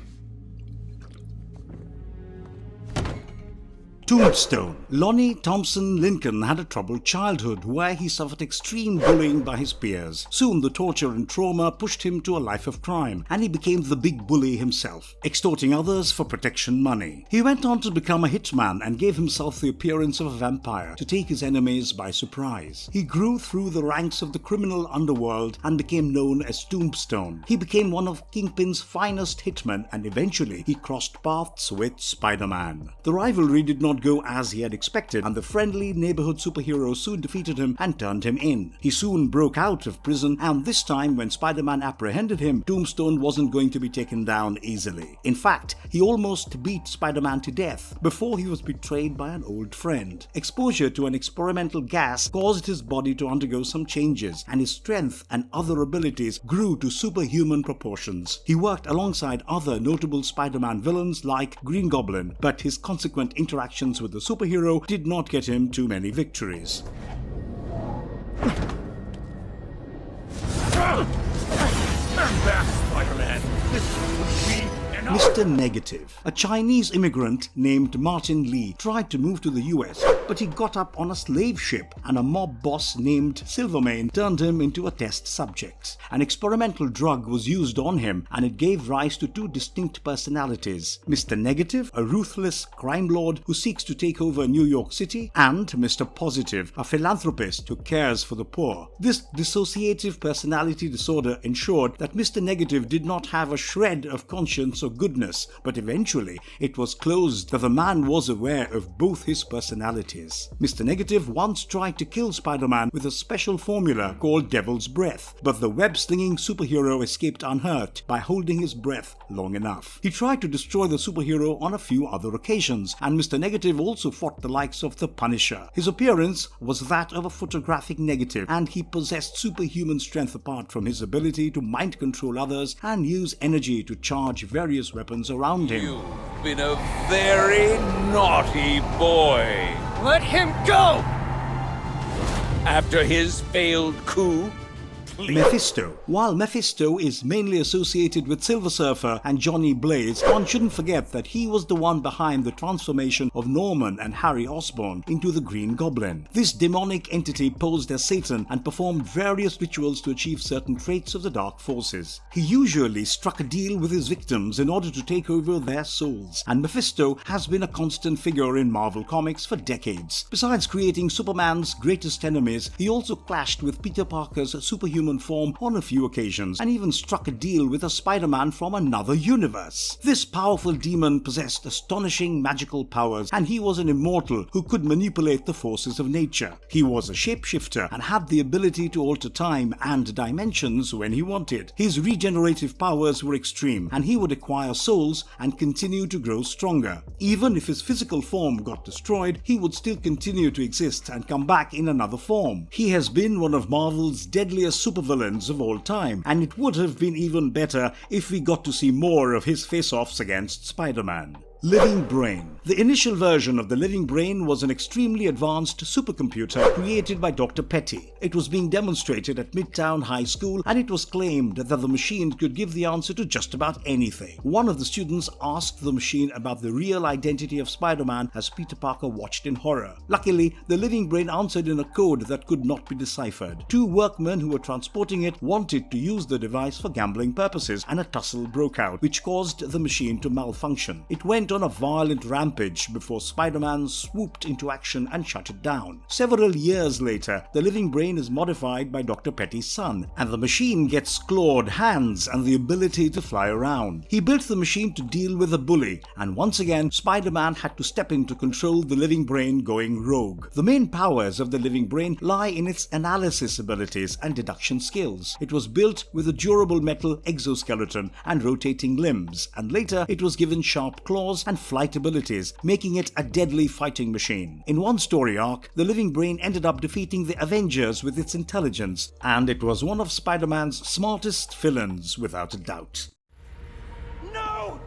Tombstone. Lonnie Thompson Lincoln had a troubled childhood where he suffered extreme bullying by his peers. Soon the torture and trauma pushed him to a life of crime, and he became the big bully himself, extorting others for protection money. He went on to become a hitman and gave himself the appearance of a vampire to take his enemies by surprise. He grew through the ranks of the criminal underworld and became known as Tombstone. He became one of Kingpin's finest hitmen, and eventually he crossed paths with Spider-Man. The rivalry did not go as he had expected, and the friendly neighborhood superhero soon defeated him and turned him in. He soon broke out of prison, and this time when Spider-Man apprehended him, Tombstone wasn't going to be taken down easily. In fact, he almost beat Spider-Man to death before he was betrayed by an old friend. Exposure to an experimental gas caused his body to undergo some changes, and his strength and other abilities grew to superhuman proportions. He worked alongside other notable Spider-Man villains like Green Goblin, but his consequent interactions with the superhero did not get him too many victories. Spider-Man, this would be Mr. Negative. A Chinese immigrant named Martin Lee tried to move to the US, but he got up on a slave ship, and a mob boss named Silvermane turned him into a test subject. An experimental drug was used on him, and it gave rise to 2 distinct personalities: Mr. Negative, a ruthless crime lord who seeks to take over New York City, and Mr. Positive, a philanthropist who cares for the poor. This dissociative personality disorder ensured that Mr. Negative did not have a shred of conscience or goodness, but eventually it was closed that the man was aware of both his personalities. Mr. Negative once tried to kill Spider-Man with a special formula called Devil's Breath, but the web-slinging superhero escaped unhurt by holding his breath long enough. He tried to destroy the superhero on a few other occasions, and Mr. Negative also fought the likes of the Punisher. His appearance was that of a photographic negative, and he possessed superhuman strength apart from his ability to mind control others and use energy to charge various weapons around him. You've been a very naughty boy. Let him go! After his failed coup, Mephisto. While Mephisto is mainly associated with Silver Surfer and Johnny Blaze, one shouldn't forget that he was the one behind the transformation of Norman and Harry Osborn into the Green Goblin. This demonic entity posed as Satan and performed various rituals to achieve certain traits of the dark forces. He usually struck a deal with his victims in order to take over their souls, and Mephisto has been a constant figure in Marvel Comics for decades. Besides creating Superman's greatest enemies, he also clashed with Peter Parker's superhuman form on a few occasions, and even struck a deal with a Spider-Man from another universe. This powerful demon possessed astonishing magical powers, and he was an immortal who could manipulate the forces of nature. He was a shapeshifter and had the ability to alter time and dimensions when he wanted. His regenerative powers were extreme, and he would acquire souls and continue to grow stronger. Even if his physical form got destroyed, he would still continue to exist and come back in another form. He has been one of Marvel's deadliest supervillains of all time, and it would have been even better if we got to see more of his face-offs against Spider-Man. Living Brain. The initial version of the Living Brain was an extremely advanced supercomputer created by Dr. Petty. It was being demonstrated at Midtown High School, and it was claimed that the machine could give the answer to just about anything. One of the students asked the machine about the real identity of Spider-Man as Peter Parker watched in horror. Luckily, the Living Brain answered in a code that could not be deciphered. Two workmen who were transporting it wanted to use the device for gambling purposes, and a tussle broke out, which caused the machine to malfunction. It went on a violent rampage before Spider-Man swooped into action and shut it down. Several years later, the Living Brain is modified by Dr. Petty's son, and the machine gets clawed hands and the ability to fly around. He built the machine to deal with a bully, and once again, Spider-Man had to step in to control the Living Brain going rogue. The main powers of the Living Brain lie in its analysis abilities and deduction skills. It was built with a durable metal exoskeleton and rotating limbs, and later it was given sharp claws and flight abilities, making it a deadly fighting machine. In one story arc, the Living Brain ended up defeating the Avengers with its intelligence, and it was one of Spider-Man's smartest villains without a doubt. No!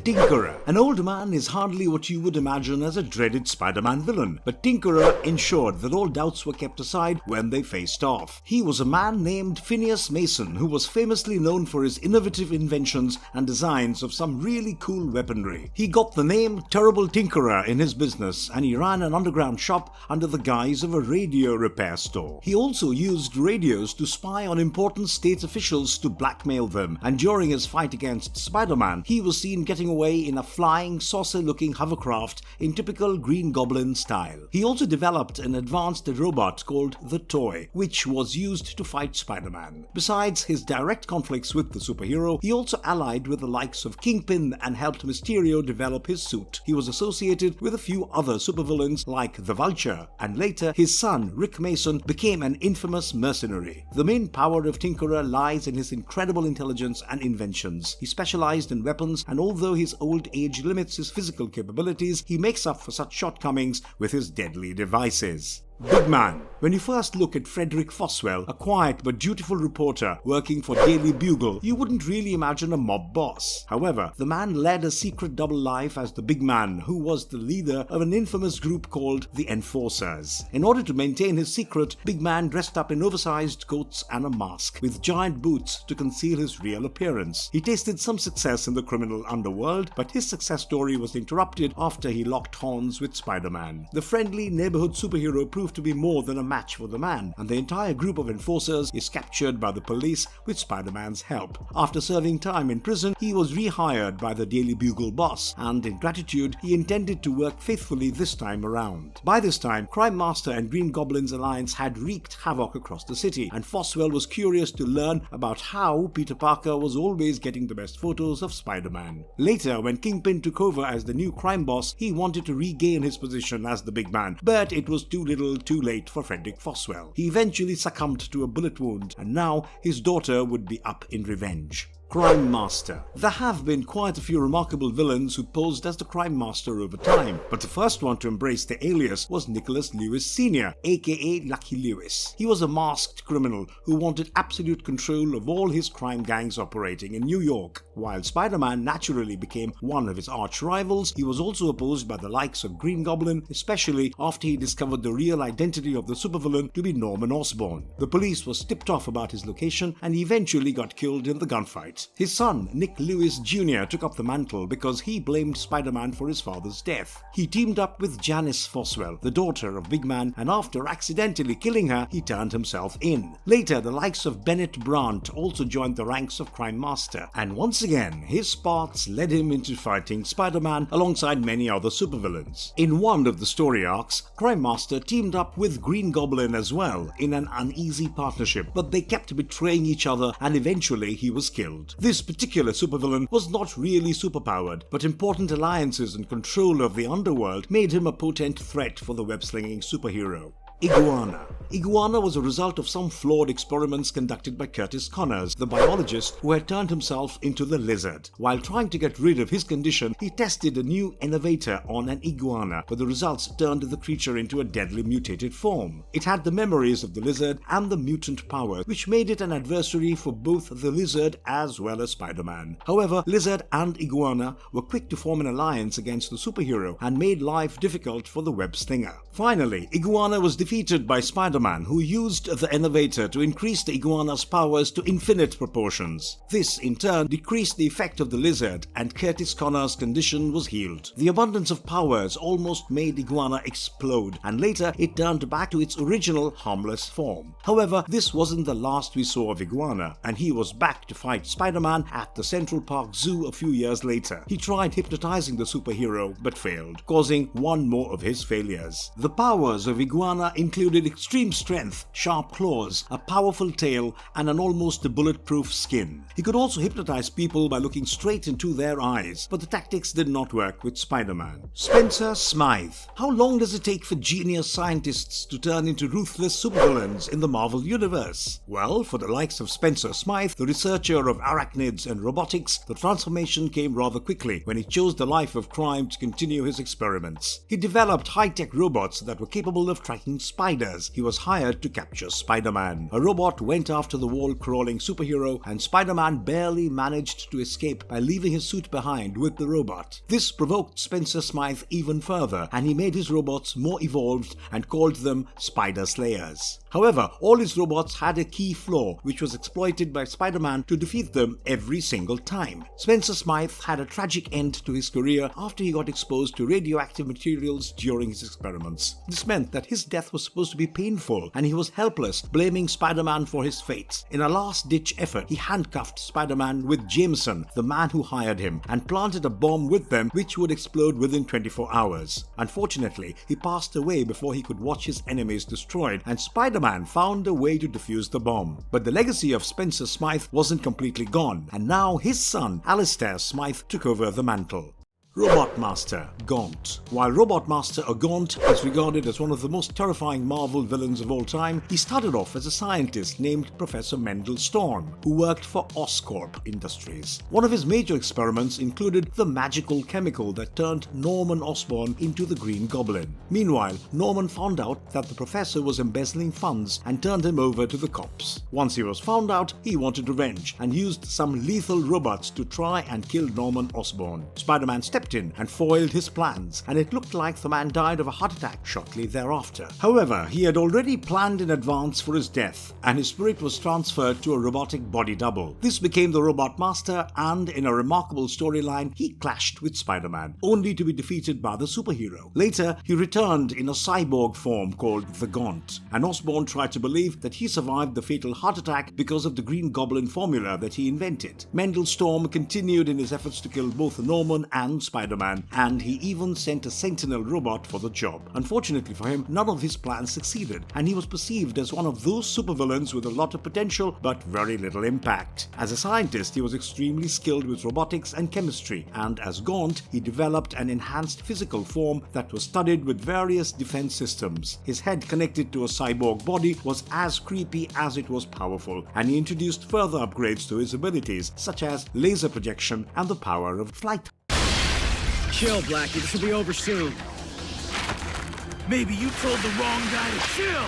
Tinkerer. An old man is hardly what you would imagine as a dreaded Spider-Man villain, but Tinkerer ensured that all doubts were kept aside when they faced off. He was a man named Phineas Mason, who was famously known for his innovative inventions and designs of some really cool weaponry. He got the name Terrible Tinkerer in his business, and he ran an underground shop under the guise of a radio repair store. He also used radios to spy on important state officials to blackmail them, and during his fight against Spider-Man, he was seen getting away in a flying, saucer-looking hovercraft in typical Green Goblin style. He also developed an advanced robot called the Toy, which was used to fight Spider-Man. Besides his direct conflicts with the superhero, he also allied with the likes of Kingpin and helped Mysterio develop his suit. He was associated with a few other supervillains like the Vulture, and later his son, Rick Mason, became an infamous mercenary. The main power of Tinkerer lies in his incredible intelligence and inventions. He specialized in weapons, and although his old age limits his physical capabilities, he makes up for such shortcomings with his deadly devices. Big Man. When you first look at Frederick Foswell, a quiet but dutiful reporter working for Daily Bugle, you wouldn't really imagine a mob boss. However, the man led a secret double life as the Big Man, who was the leader of an infamous group called the Enforcers. In order to maintain his secret, Big Man dressed up in oversized coats and a mask, with giant boots to conceal his real appearance. He tasted some success in the criminal underworld, but his success story was interrupted after he locked horns with Spider-Man. The friendly neighborhood superhero proved to be more than a match for the man, and the entire group of enforcers is captured by the police with Spider-Man's help. After serving time in prison, he was rehired by the Daily Bugle boss, and in gratitude, he intended to work faithfully this time around. By this time, Crime Master and Green Goblin's alliance had wreaked havoc across the city, and Foswell was curious to learn about how Peter Parker was always getting the best photos of Spider-Man. Later, when Kingpin took over as the new crime boss, he wanted to regain his position as the Big Man, but it was too little too late for Frederick Foswell. He eventually succumbed to a bullet wound, and now his daughter would be up in revenge. Crime Master. There have been quite a few remarkable villains who posed as the Crime Master over time, but the first one to embrace the alias was Nicholas Lewis Sr., aka Lucky Lewis. He was a masked criminal who wanted absolute control of all his crime gangs operating in New York. While Spider-Man naturally became one of his arch rivals, he was also opposed by the likes of Green Goblin, especially after he discovered the real identity of the supervillain to be Norman Osborn. The police was tipped off about his location, and he eventually got killed in the gunfight. His son, Nick Lewis Jr., took up the mantle because he blamed Spider-Man for his father's death. He teamed up with Janice Foswell, the daughter of Big Man, and after accidentally killing her, he turned himself in. Later, the likes of Bennett Brandt also joined the ranks of Crime Master, and once again, his paths led him into fighting Spider-Man alongside many other supervillains. In one of the story arcs, Crime Master teamed up with Green Goblin as well in an uneasy partnership, but they kept betraying each other, and eventually he was killed. This particular supervillain was not really superpowered, but important alliances and control of the underworld made him a potent threat for the web-slinging superhero. Iguana. Iguana was a result of some flawed experiments conducted by Curtis Connors, the biologist who had turned himself into the lizard. While trying to get rid of his condition, he tested a new innovator on an iguana, but the results turned the creature into a deadly mutated form. It had the memories of the lizard and the mutant powers, which made it an adversary for both the lizard as well as Spider-Man. However, Lizard and Iguana were quick to form an alliance against the superhero and made life difficult for the web slinger. Finally, Iguana was defeated by Spider-Man, who used the innovator to increase the iguana's powers to infinite proportions. This, in turn, decreased the effect of the lizard, and Curtis Connors' condition was healed. The abundance of powers almost made Iguana explode, and later it turned back to its original harmless form. However, this wasn't the last we saw of Iguana, and he was back to fight Spider-Man at the Central Park Zoo a few years later. He tried hypnotizing the superhero, but failed, causing one more of his failures. The powers of Iguana included extreme strength, sharp claws, a powerful tail, and an almost bulletproof skin. He could also hypnotize people by looking straight into their eyes, but the tactics did not work with Spider-Man. Spencer Smythe. How long does it take for genius scientists to turn into ruthless supervillains in the Marvel Universe? Well, for the likes of Spencer Smythe, the researcher of arachnids and robotics, the transformation came rather quickly when he chose the life of crime to continue his experiments. He developed high-tech robots that were capable of tracking spiders. He was hired to capture Spider-Man. A robot went after the wall-crawling superhero, and Spider-Man barely managed to escape by leaving his suit behind with the robot. This provoked Spencer Smythe even further, and he made his robots more evolved and called them Spider Slayers. However, all his robots had a key flaw, which was exploited by Spider-Man to defeat them every single time. Spencer Smythe had a tragic end to his career after he got exposed to radioactive materials during his experiments. This meant that his death was supposed to be painful, and he was helpless, blaming Spider-Man for his fate. In a last-ditch effort, he handcuffed Spider-Man with Jameson, the man who hired him, and planted a bomb with them which would explode within 24 hours. Unfortunately, he passed away before he could watch his enemies destroyed, and Spider-Man found a way to defuse the bomb. But the legacy of Spencer Smythe wasn't completely gone, and now his son, Alistair Smythe, took over the mantle. Robot Master Gaunt. While Robot Master or Gaunt is regarded as one of the most terrifying Marvel villains of all time, he started off as a scientist named Professor Mendel Storm, who worked for Oscorp Industries. One of his major experiments included the magical chemical that turned Norman Osborn into the Green Goblin. Meanwhile, Norman found out that the professor was embezzling funds and turned him over to the cops. Once he was found out, he wanted revenge and used some lethal robots to try and kill Norman Osborn. Spider-Man stepped in and foiled his plans, and it looked like the man died of a heart attack shortly thereafter. However, he had already planned in advance for his death, and his spirit was transferred to a robotic body double. This became the Robot Master, and in a remarkable storyline, he clashed with Spider-Man, only to be defeated by the superhero. Later, he returned in a cyborg form called the Gaunt, and Osborn tried to believe that he survived the fatal heart attack because of the Green Goblin formula that he invented. Mendel Storm continued in his efforts to kill both Norman and Spider-Man, and he even sent a Sentinel robot for the job. Unfortunately for him, none of his plans succeeded, and he was perceived as one of those supervillains with a lot of potential but very little impact. As a scientist, he was extremely skilled with robotics and chemistry, and as Gaunt, he developed an enhanced physical form that was studied with various defense systems. His head connected to a cyborg body was as creepy as it was powerful, and he introduced further upgrades to his abilities, such as laser projection and the power of flight. Chill, Blackie. This will be over soon. Maybe you told the wrong guy to chill.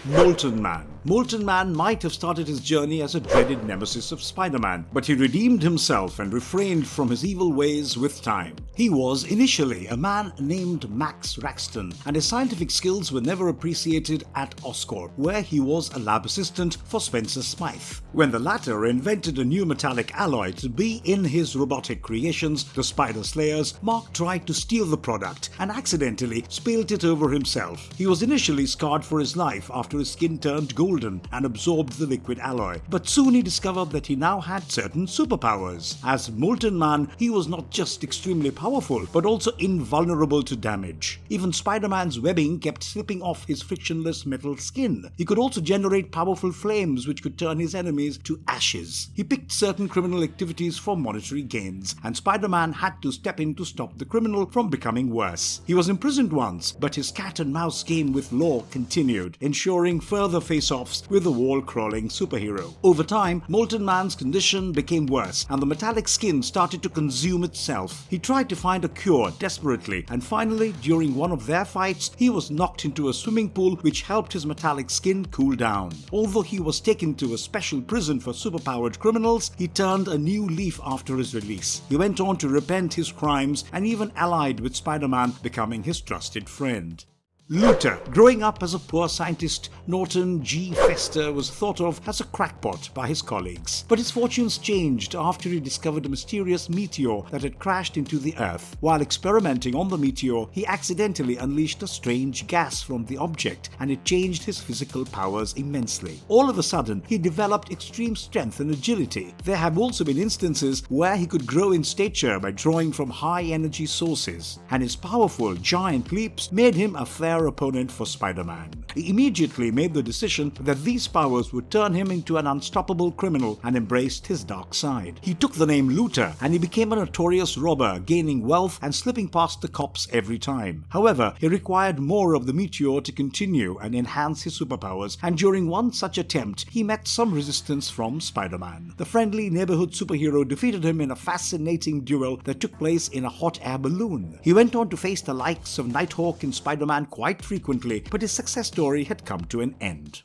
Molten Man. Molten Man might have started his journey as a dreaded nemesis of Spider-Man, but he redeemed himself and refrained from his evil ways with time. He was initially a man named Max Raxton, and his scientific skills were never appreciated at Oscorp, where he was a lab assistant for Spencer Smythe. When the latter invented a new metallic alloy to be in his robotic creations, the Spider Slayers, Mark tried to steal the product and accidentally spilled it over himself. He was initially scarred for his life after his skin turned golden, emboldened and absorbed the liquid alloy, but soon he discovered that he now had certain superpowers. As Molten Man, he was not just extremely powerful, but also invulnerable to damage. Even Spider-Man's webbing kept slipping off his frictionless metal skin. He could also generate powerful flames which could turn his enemies to ashes. He picked certain criminal activities for monetary gains, and Spider-Man had to step in to stop the criminal from becoming worse. He was imprisoned once, but his cat-and-mouse game with law continued, ensuring further face-offs with the wall-crawling superhero. Over time, Molten Man's condition became worse, and the metallic skin started to consume itself. He tried to find a cure desperately, and finally, during one of their fights, he was knocked into a swimming pool which helped his metallic skin cool down. Although he was taken to a special prison for superpowered criminals, he turned a new leaf after his release. He went on to repent his crimes and even allied with Spider-Man, becoming his trusted friend. Luther. Growing up as a poor scientist, Norton G. Fester was thought of as a crackpot by his colleagues. But his fortunes changed after he discovered a mysterious meteor that had crashed into the Earth. While experimenting on the meteor, he accidentally unleashed a strange gas from the object, and it changed his physical powers immensely. All of a sudden, he developed extreme strength and agility. There have also been instances where he could grow in stature by drawing from high-energy sources, and his powerful, giant leaps made him a fair opponent for Spider-Man. He immediately made the decision that these powers would turn him into an unstoppable criminal and embraced his dark side. He took the name Luther, and he became a notorious robber, gaining wealth and slipping past the cops every time. However, he required more of the meteor to continue and enhance his superpowers, and during one such attempt, he met some resistance from Spider-Man. The friendly neighborhood superhero defeated him in a fascinating duel that took place in a hot air balloon. He went on to face the likes of Nighthawk and Spider-Man quite frequently, but his success story had come to an end.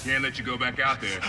Can't let you go back out there.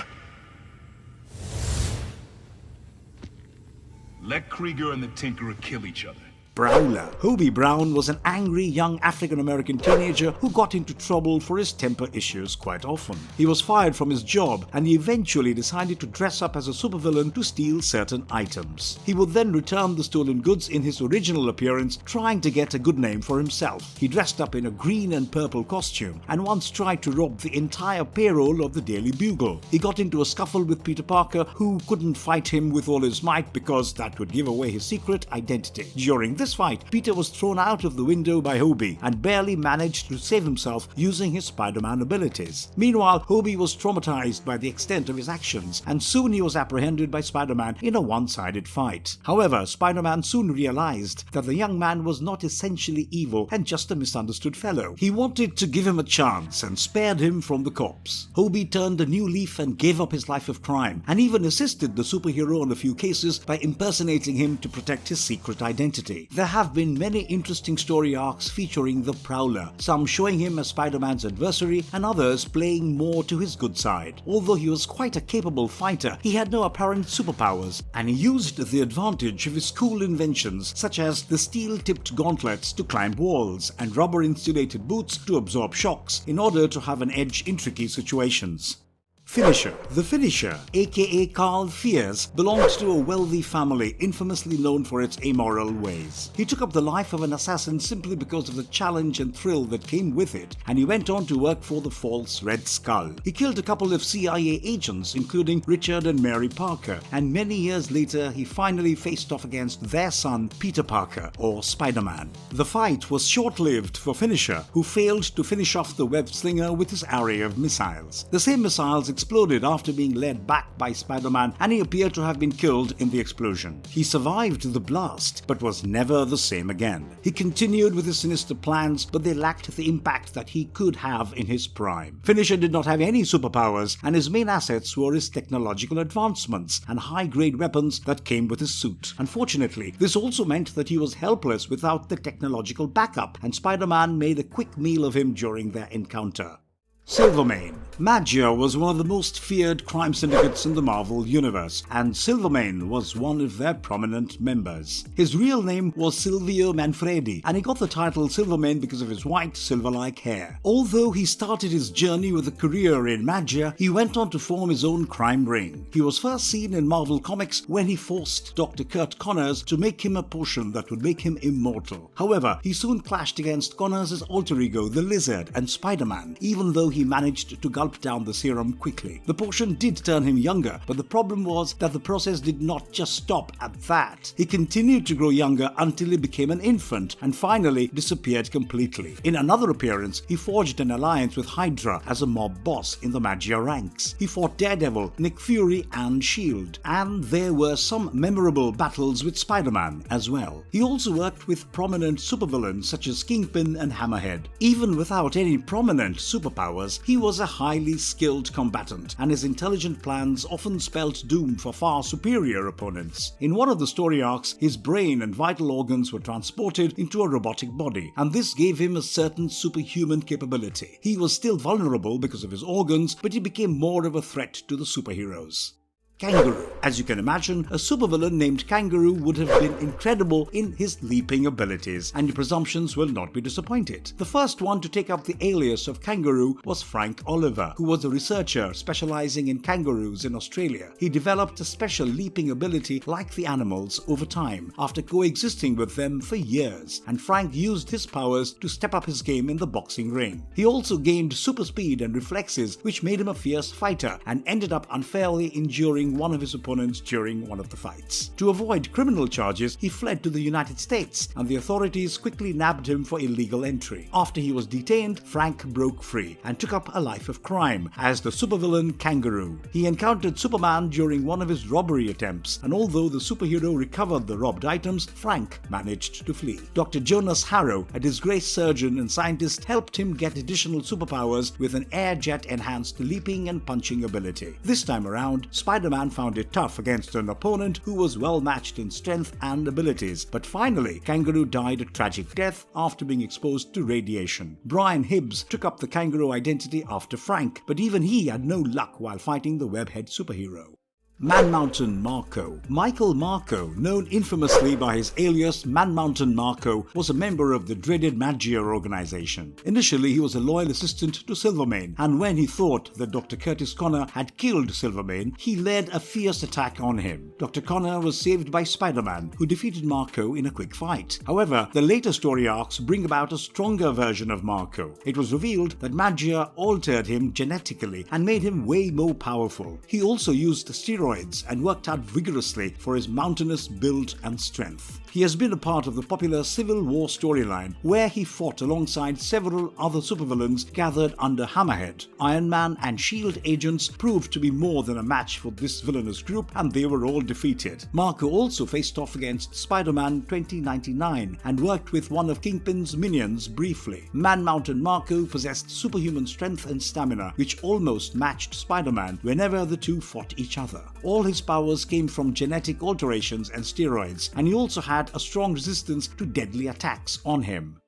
Let Krieger and the Tinkerer kill each other. Prowler. Hobie Brown was an angry young African-American teenager who got into trouble for his temper issues quite often. He was fired from his job, and he eventually decided to dress up as a supervillain to steal certain items. He would then return the stolen goods in his original appearance, trying to get a good name for himself. He dressed up in a green and purple costume, and once tried to rob the entire payroll of the Daily Bugle. He got into a scuffle with Peter Parker, who couldn't fight him with all his might because that would give away his secret identity. During this fight, Peter was thrown out of the window by Hobie and barely managed to save himself using his Spider-Man abilities. Meanwhile, Hobie was traumatized by the extent of his actions, and soon he was apprehended by Spider-Man in a one-sided fight. However, Spider-Man soon realized that the young man was not essentially evil and just a misunderstood fellow. He wanted to give him a chance and spared him from the cops. Hobie turned a new leaf and gave up his life of crime, and even assisted the superhero in a few cases by impersonating him to protect his secret identity. There have been many interesting story arcs featuring the Prowler, some showing him as Spider-Man's adversary and others playing more to his good side. Although he was quite a capable fighter, he had no apparent superpowers, and he used the advantage of his cool inventions such as the steel-tipped gauntlets to climb walls and rubber-insulated boots to absorb shocks in order to have an edge in tricky situations. Finisher. The Finisher, aka Carl Fiers, belonged to a wealthy family infamously known for its amoral ways. He took up the life of an assassin simply because of the challenge and thrill that came with it, and he went on to work for the false Red Skull. He killed a couple of CIA agents, including Richard and Mary Parker, and many years later he finally faced off against their son, Peter Parker, or Spider-Man. The fight was short-lived for Finisher, who failed to finish off the web slinger with his array of missiles. The same missiles exploded after being led back by Spider-Man, and he appeared to have been killed in the explosion. He survived the blast, but was never the same again. He continued with his sinister plans, but they lacked the impact that he could have in his prime. Finisher did not have any superpowers, and his main assets were his technological advancements and high-grade weapons that came with his suit. Unfortunately, this also meant that he was helpless without the technological backup, and Spider-Man made a quick meal of him during their encounter. Silvermane. Maggia was one of the most feared crime syndicates in the Marvel Universe, and Silvermane was one of their prominent members. His real name was Silvio Manfredi, and he got the title Silvermane because of his white, silver-like hair. Although he started his journey with a career in Maggia, he went on to form his own crime ring. He was first seen in Marvel Comics when he forced Dr. Kurt Connors to make him a potion that would make him immortal. However, he soon clashed against Connors' alter ego, the Lizard, and Spider-Man, even though he managed to gulp down the serum quickly. The potion did turn him younger, but the problem was that the process did not just stop at that. He continued to grow younger until he became an infant and finally disappeared completely. In another appearance, he forged an alliance with Hydra as a mob boss in the Maggia ranks. He fought Daredevil, Nick Fury, and S.H.I.E.L.D. And there were some memorable battles with Spider-Man as well. He also worked with prominent supervillains such as Kingpin and Hammerhead. Even without any prominent superpowers, he was a highly skilled combatant, and his intelligent plans often spelled doom for far superior opponents. In one of the story arcs, his brain and vital organs were transported into a robotic body, and this gave him a certain superhuman capability. He was still vulnerable because of his organs, but he became more of a threat to the superheroes. Kangaroo. As you can imagine, a supervillain named Kangaroo would have been incredible in his leaping abilities, and your presumptions will not be disappointed. The first one to take up the alias of Kangaroo was Frank Oliver, who was a researcher specializing in kangaroos in Australia. He developed a special leaping ability like the animals over time, after coexisting with them for years, and Frank used his powers to step up his game in the boxing ring. He also gained super speed and reflexes, which made him a fierce fighter, and ended up unfairly injuring one of his opponents during one of the fights. To avoid criminal charges, he fled to the United States, and the authorities quickly nabbed him for illegal entry. After he was detained, Frank broke free and took up a life of crime as the supervillain Kangaroo. He encountered Superman during one of his robbery attempts, and although the superhero recovered the robbed items, Frank managed to flee. Dr. Jonas Harrow, a disgraced surgeon and scientist, helped him get additional superpowers with an air jet-enhanced leaping and punching ability. This time around, Spider-Man found it tough against an opponent who was well matched in strength and abilities, but finally Kangaroo died a tragic death after being exposed to radiation. Brian Hibbs took up the Kangaroo identity after Frank, but even he had no luck while fighting the webhead superhero. Man Mountain Marco. Michael Marco, known infamously by his alias Man Mountain Marco, was a member of the dreaded Maggia organization. Initially, he was a loyal assistant to Silvermane, and when he thought that Dr. Curtis Connor had killed Silvermane, he led a fierce attack on him. Dr. Connor was saved by Spider-Man, who defeated Marco in a quick fight. However, the later story arcs bring about a stronger version of Marco. It was revealed that Maggia altered him genetically and made him way more powerful. He also used steroids and worked out vigorously for his mountainous build and strength. He has been a part of the popular Civil War storyline, where he fought alongside several other supervillains gathered under Hammerhead. Iron Man and S.H.I.E.L.D. agents proved to be more than a match for this villainous group, and they were all defeated. Marco also faced off against Spider-Man 2099 and worked with one of Kingpin's minions briefly. Man Mountain Marco possessed superhuman strength and stamina, which almost matched Spider-Man whenever the two fought each other. All his powers came from genetic alterations and steroids, and he also had a strong resistance to deadly attacks on him.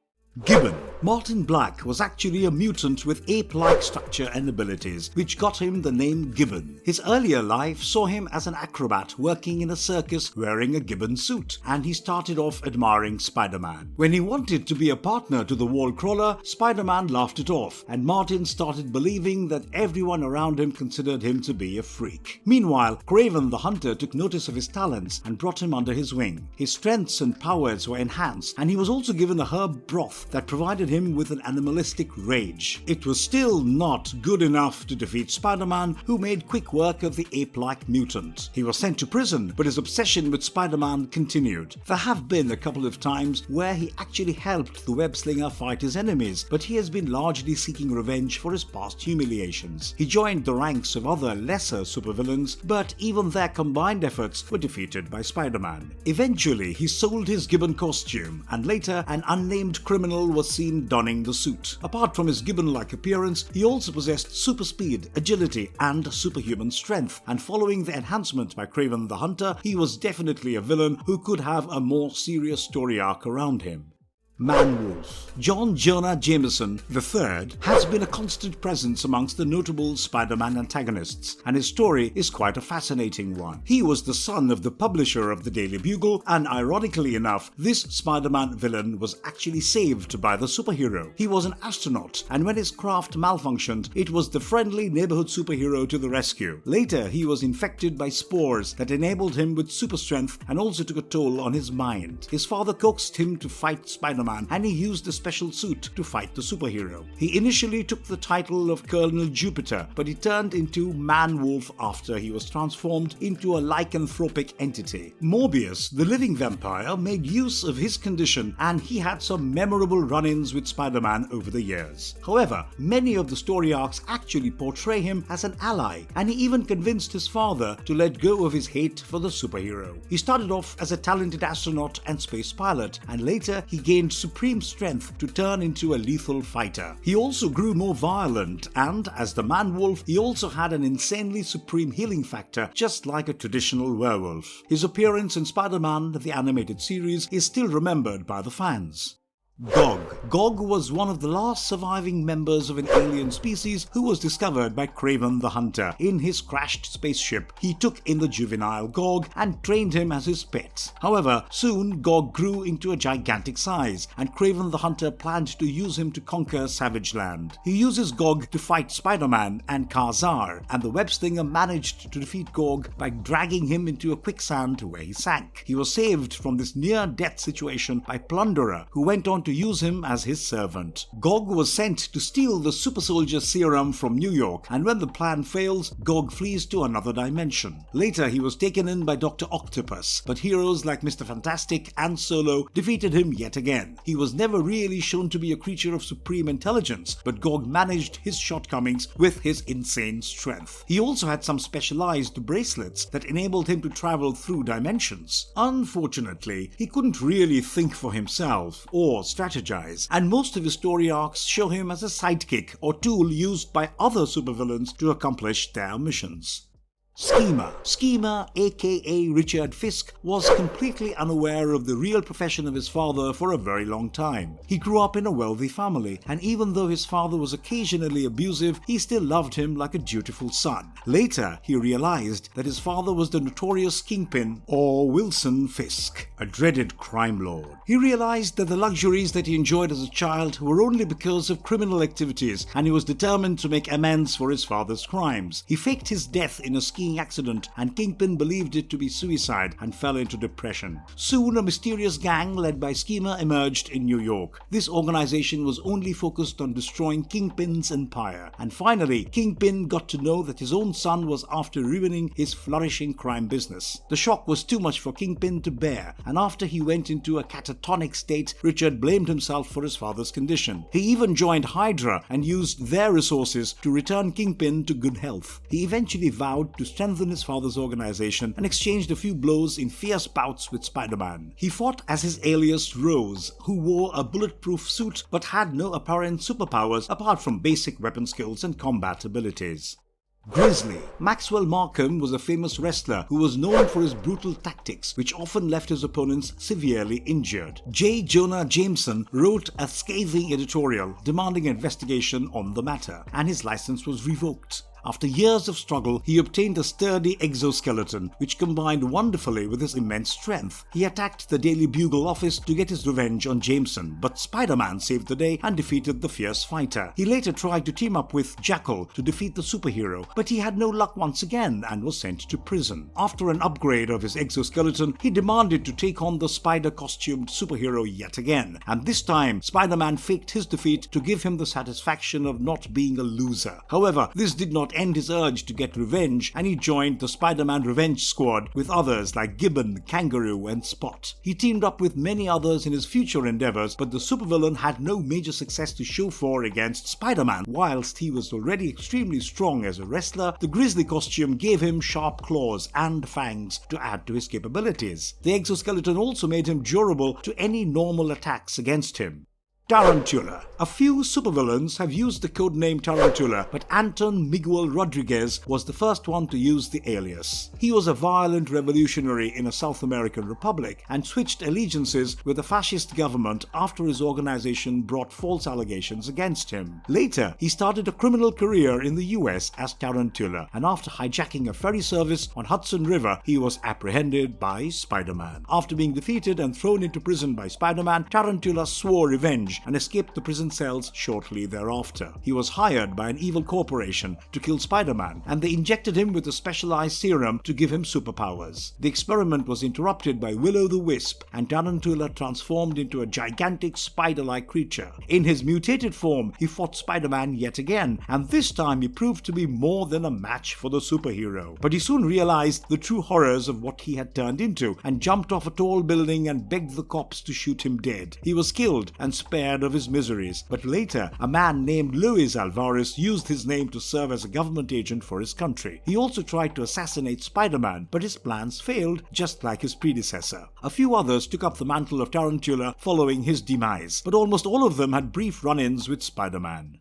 Gibbon. Martin Black was actually a mutant with ape-like structure and abilities, which got him the name Gibbon. His earlier life saw him as an acrobat working in a circus wearing a Gibbon suit, and he started off admiring Spider-Man. When he wanted to be a partner to the wall crawler, Spider-Man laughed it off, and Martin started believing that everyone around him considered him to be a freak. Meanwhile, Craven the Hunter took notice of his talents and brought him under his wing. His strengths and powers were enhanced, and he was also given a herb broth that provided him with an animalistic rage. It was still not good enough to defeat Spider-Man, who made quick work of the ape-like mutant. He was sent to prison, but his obsession with Spider-Man continued. There have been a couple of times where he actually helped the web-slinger fight his enemies, but he has been largely seeking revenge for his past humiliations. He joined the ranks of other lesser supervillains, but even their combined efforts were defeated by Spider-Man. Eventually, he sold his Gibbon costume, and later an unnamed criminal was seen donning the suit. Apart from his Gibbon-like appearance, he also possessed super speed, agility, and superhuman strength, and following the enhancement by Craven the Hunter, he was definitely a villain who could have a more serious story arc around him. Man-Wolf. John Jonah Jameson III has been a constant presence amongst the notable Spider-Man antagonists, and his story is quite a fascinating one. He was the son of the publisher of the Daily Bugle, and ironically enough, this Spider-Man villain was actually saved by the superhero. He was an astronaut, and when his craft malfunctioned, it was the friendly neighborhood superhero to the rescue. Later, he was infected by spores that enabled him with super strength and also took a toll on his mind. His father coaxed him to fight Spider-Man, and he used a special suit to fight the superhero. He initially took the title of Colonel Jupiter, but he turned into Man-Wolf after he was transformed into a lycanthropic entity. Morpheus, the living vampire, made use of his condition, and he had some memorable run-ins with Spider-Man over the years. However, many of the story arcs actually portray him as an ally, and he even convinced his father to let go of his hate for the superhero. He started off as a talented astronaut and space pilot, and later he gained supreme strength to turn into a lethal fighter. He also grew more violent, and as the Man-Wolf, he also had an insanely supreme healing factor, just like a traditional werewolf. His appearance in Spider-Man, the animated series, is still remembered by the fans. Gog. Gog was one of the last surviving members of an alien species who was discovered by Craven the Hunter. In his crashed spaceship, he took in the juvenile Gog and trained him as his pet. However, soon Gog grew into a gigantic size, and Craven the Hunter planned to use him to conquer Savage Land. He uses Gog to fight Spider-Man and Kazar, and the web-slinger managed to defeat Gog by dragging him into a quicksand where he sank. He was saved from this near-death situation by Plunderer, who went on to use him as his servant. Gog was sent to steal the super soldier serum from New York, and when the plan fails, Gog flees to another dimension. Later, he was taken in by Dr. Octopus, but heroes like Mr. Fantastic and Solo defeated him yet again. He was never really shown to be a creature of supreme intelligence, but Gog managed his shortcomings with his insane strength. He also had some specialized bracelets that enabled him to travel through dimensions. Unfortunately, he couldn't really think for himself or strategize, and most of his story arcs show him as a sidekick or tool used by other supervillains to accomplish their missions. Schemer. Schemer, aka Richard Fisk, was completely unaware of the real profession of his father for a very long time. He grew up in a wealthy family, and even though his father was occasionally abusive, he still loved him like a dutiful son. Later, he realized that his father was the notorious Kingpin, or Wilson Fisk, a dreaded crime lord. He realized that the luxuries that he enjoyed as a child were only because of criminal activities, and he was determined to make amends for his father's crimes. He faked his death in a skiing accident, and Kingpin believed it to be suicide and fell into depression. Soon, a mysterious gang led by Schemer emerged in New York. This organization was only focused on destroying Kingpin's empire, and finally, Kingpin got to know that his own son was after ruining his flourishing crime business. The shock was too much for Kingpin to bear, and after he went into a catatonic state, Richard blamed himself for his father's condition. He even joined Hydra and used their resources to return Kingpin to good health. He eventually vowed to strengthen his father's organization and exchanged a few blows in fierce bouts with Spider-Man. He fought as his alias Rose, who wore a bulletproof suit but had no apparent superpowers apart from basic weapon skills and combat abilities. Grizzly. Maxwell Markham was a famous wrestler who was known for his brutal tactics, which often left his opponents severely injured. J. Jonah Jameson wrote a scathing editorial demanding an investigation on the matter, and his license was revoked. After years of struggle, he obtained a sturdy exoskeleton, which combined wonderfully with his immense strength. He attacked the Daily Bugle office to get his revenge on Jameson, but Spider-Man saved the day and defeated the fierce fighter. He later tried to team up with Jackal to defeat the superhero, but he had no luck once again and was sent to prison. After an upgrade of his exoskeleton, he demanded to take on the spider-costumed superhero yet again, and this time Spider-Man faked his defeat to give him the satisfaction of not being a loser. However, this did not end his urge to get revenge, and he joined the Spider-Man Revenge Squad with others like Gibbon, Kangaroo, and Spot. He teamed up with many others in his future endeavors, but the supervillain had no major success to show for against Spider-Man. Whilst he was already extremely strong as a wrestler, the Grizzly costume gave him sharp claws and fangs to add to his capabilities. The exoskeleton also made him durable to any normal attacks against him. Tarantula. A few supervillains have used the codename Tarantula, but Anton Miguel Rodriguez was the first one to use the alias. He was a violent revolutionary in a South American republic and switched allegiances with the fascist government after his organization brought false allegations against him. Later, he started a criminal career in the US as Tarantula, and after hijacking a ferry service on Hudson River, he was apprehended by Spider-Man. After being defeated and thrown into prison by Spider-Man, Tarantula swore revenge and escaped the prison cells shortly thereafter. He was hired by an evil corporation to kill Spider-Man, and they injected him with a specialized serum to give him superpowers. The experiment was interrupted by Will-O-the-Wisp, and Tarantula transformed into a gigantic spider-like creature. In his mutated form, he fought Spider-Man yet again, and this time he proved to be more than a match for the superhero. But he soon realized the true horrors of what he had turned into, and jumped off a tall building and begged the cops to shoot him dead. He was killed and spared of his miseries, but later a man named Luis Alvarez used his name to serve as a government agent for his country. He also tried to assassinate Spider-Man, but his plans failed, just like his predecessor. A few others took up the mantle of Tarantula following his demise, but almost all of them had brief run-ins with Spider-Man.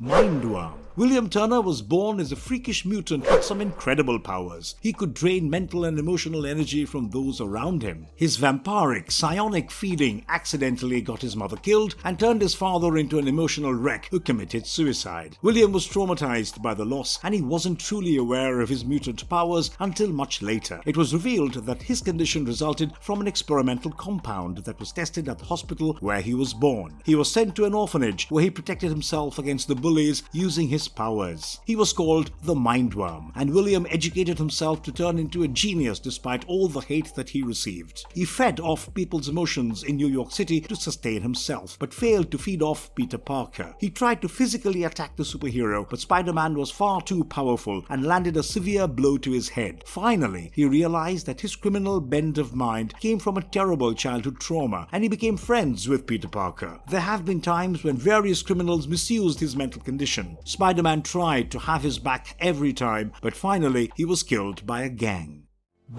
Mindworm. William Turner was born as a freakish mutant with some incredible powers. He could drain mental and emotional energy from those around him. His vampiric, psionic feeding accidentally got his mother killed and turned his father into an emotional wreck who committed suicide. William was traumatized by the loss, and he wasn't truly aware of his mutant powers until much later. It was revealed that his condition resulted from an experimental compound that was tested at the hospital where he was born. He was sent to an orphanage where he protected himself against the bullies using his powers. He was called the Mindworm, and William educated himself to turn into a genius despite all the hate that he received. He fed off people's emotions in New York City to sustain himself, but failed to feed off Peter Parker. He tried to physically attack the superhero, but Spider-Man was far too powerful and landed a severe blow to his head. Finally, he realized that his criminal bent of mind came from a terrible childhood trauma, and he became friends with Peter Parker. There have been times when various criminals misused his mental condition. Spider-Man tried to have his back every time, but finally he was killed by a gang.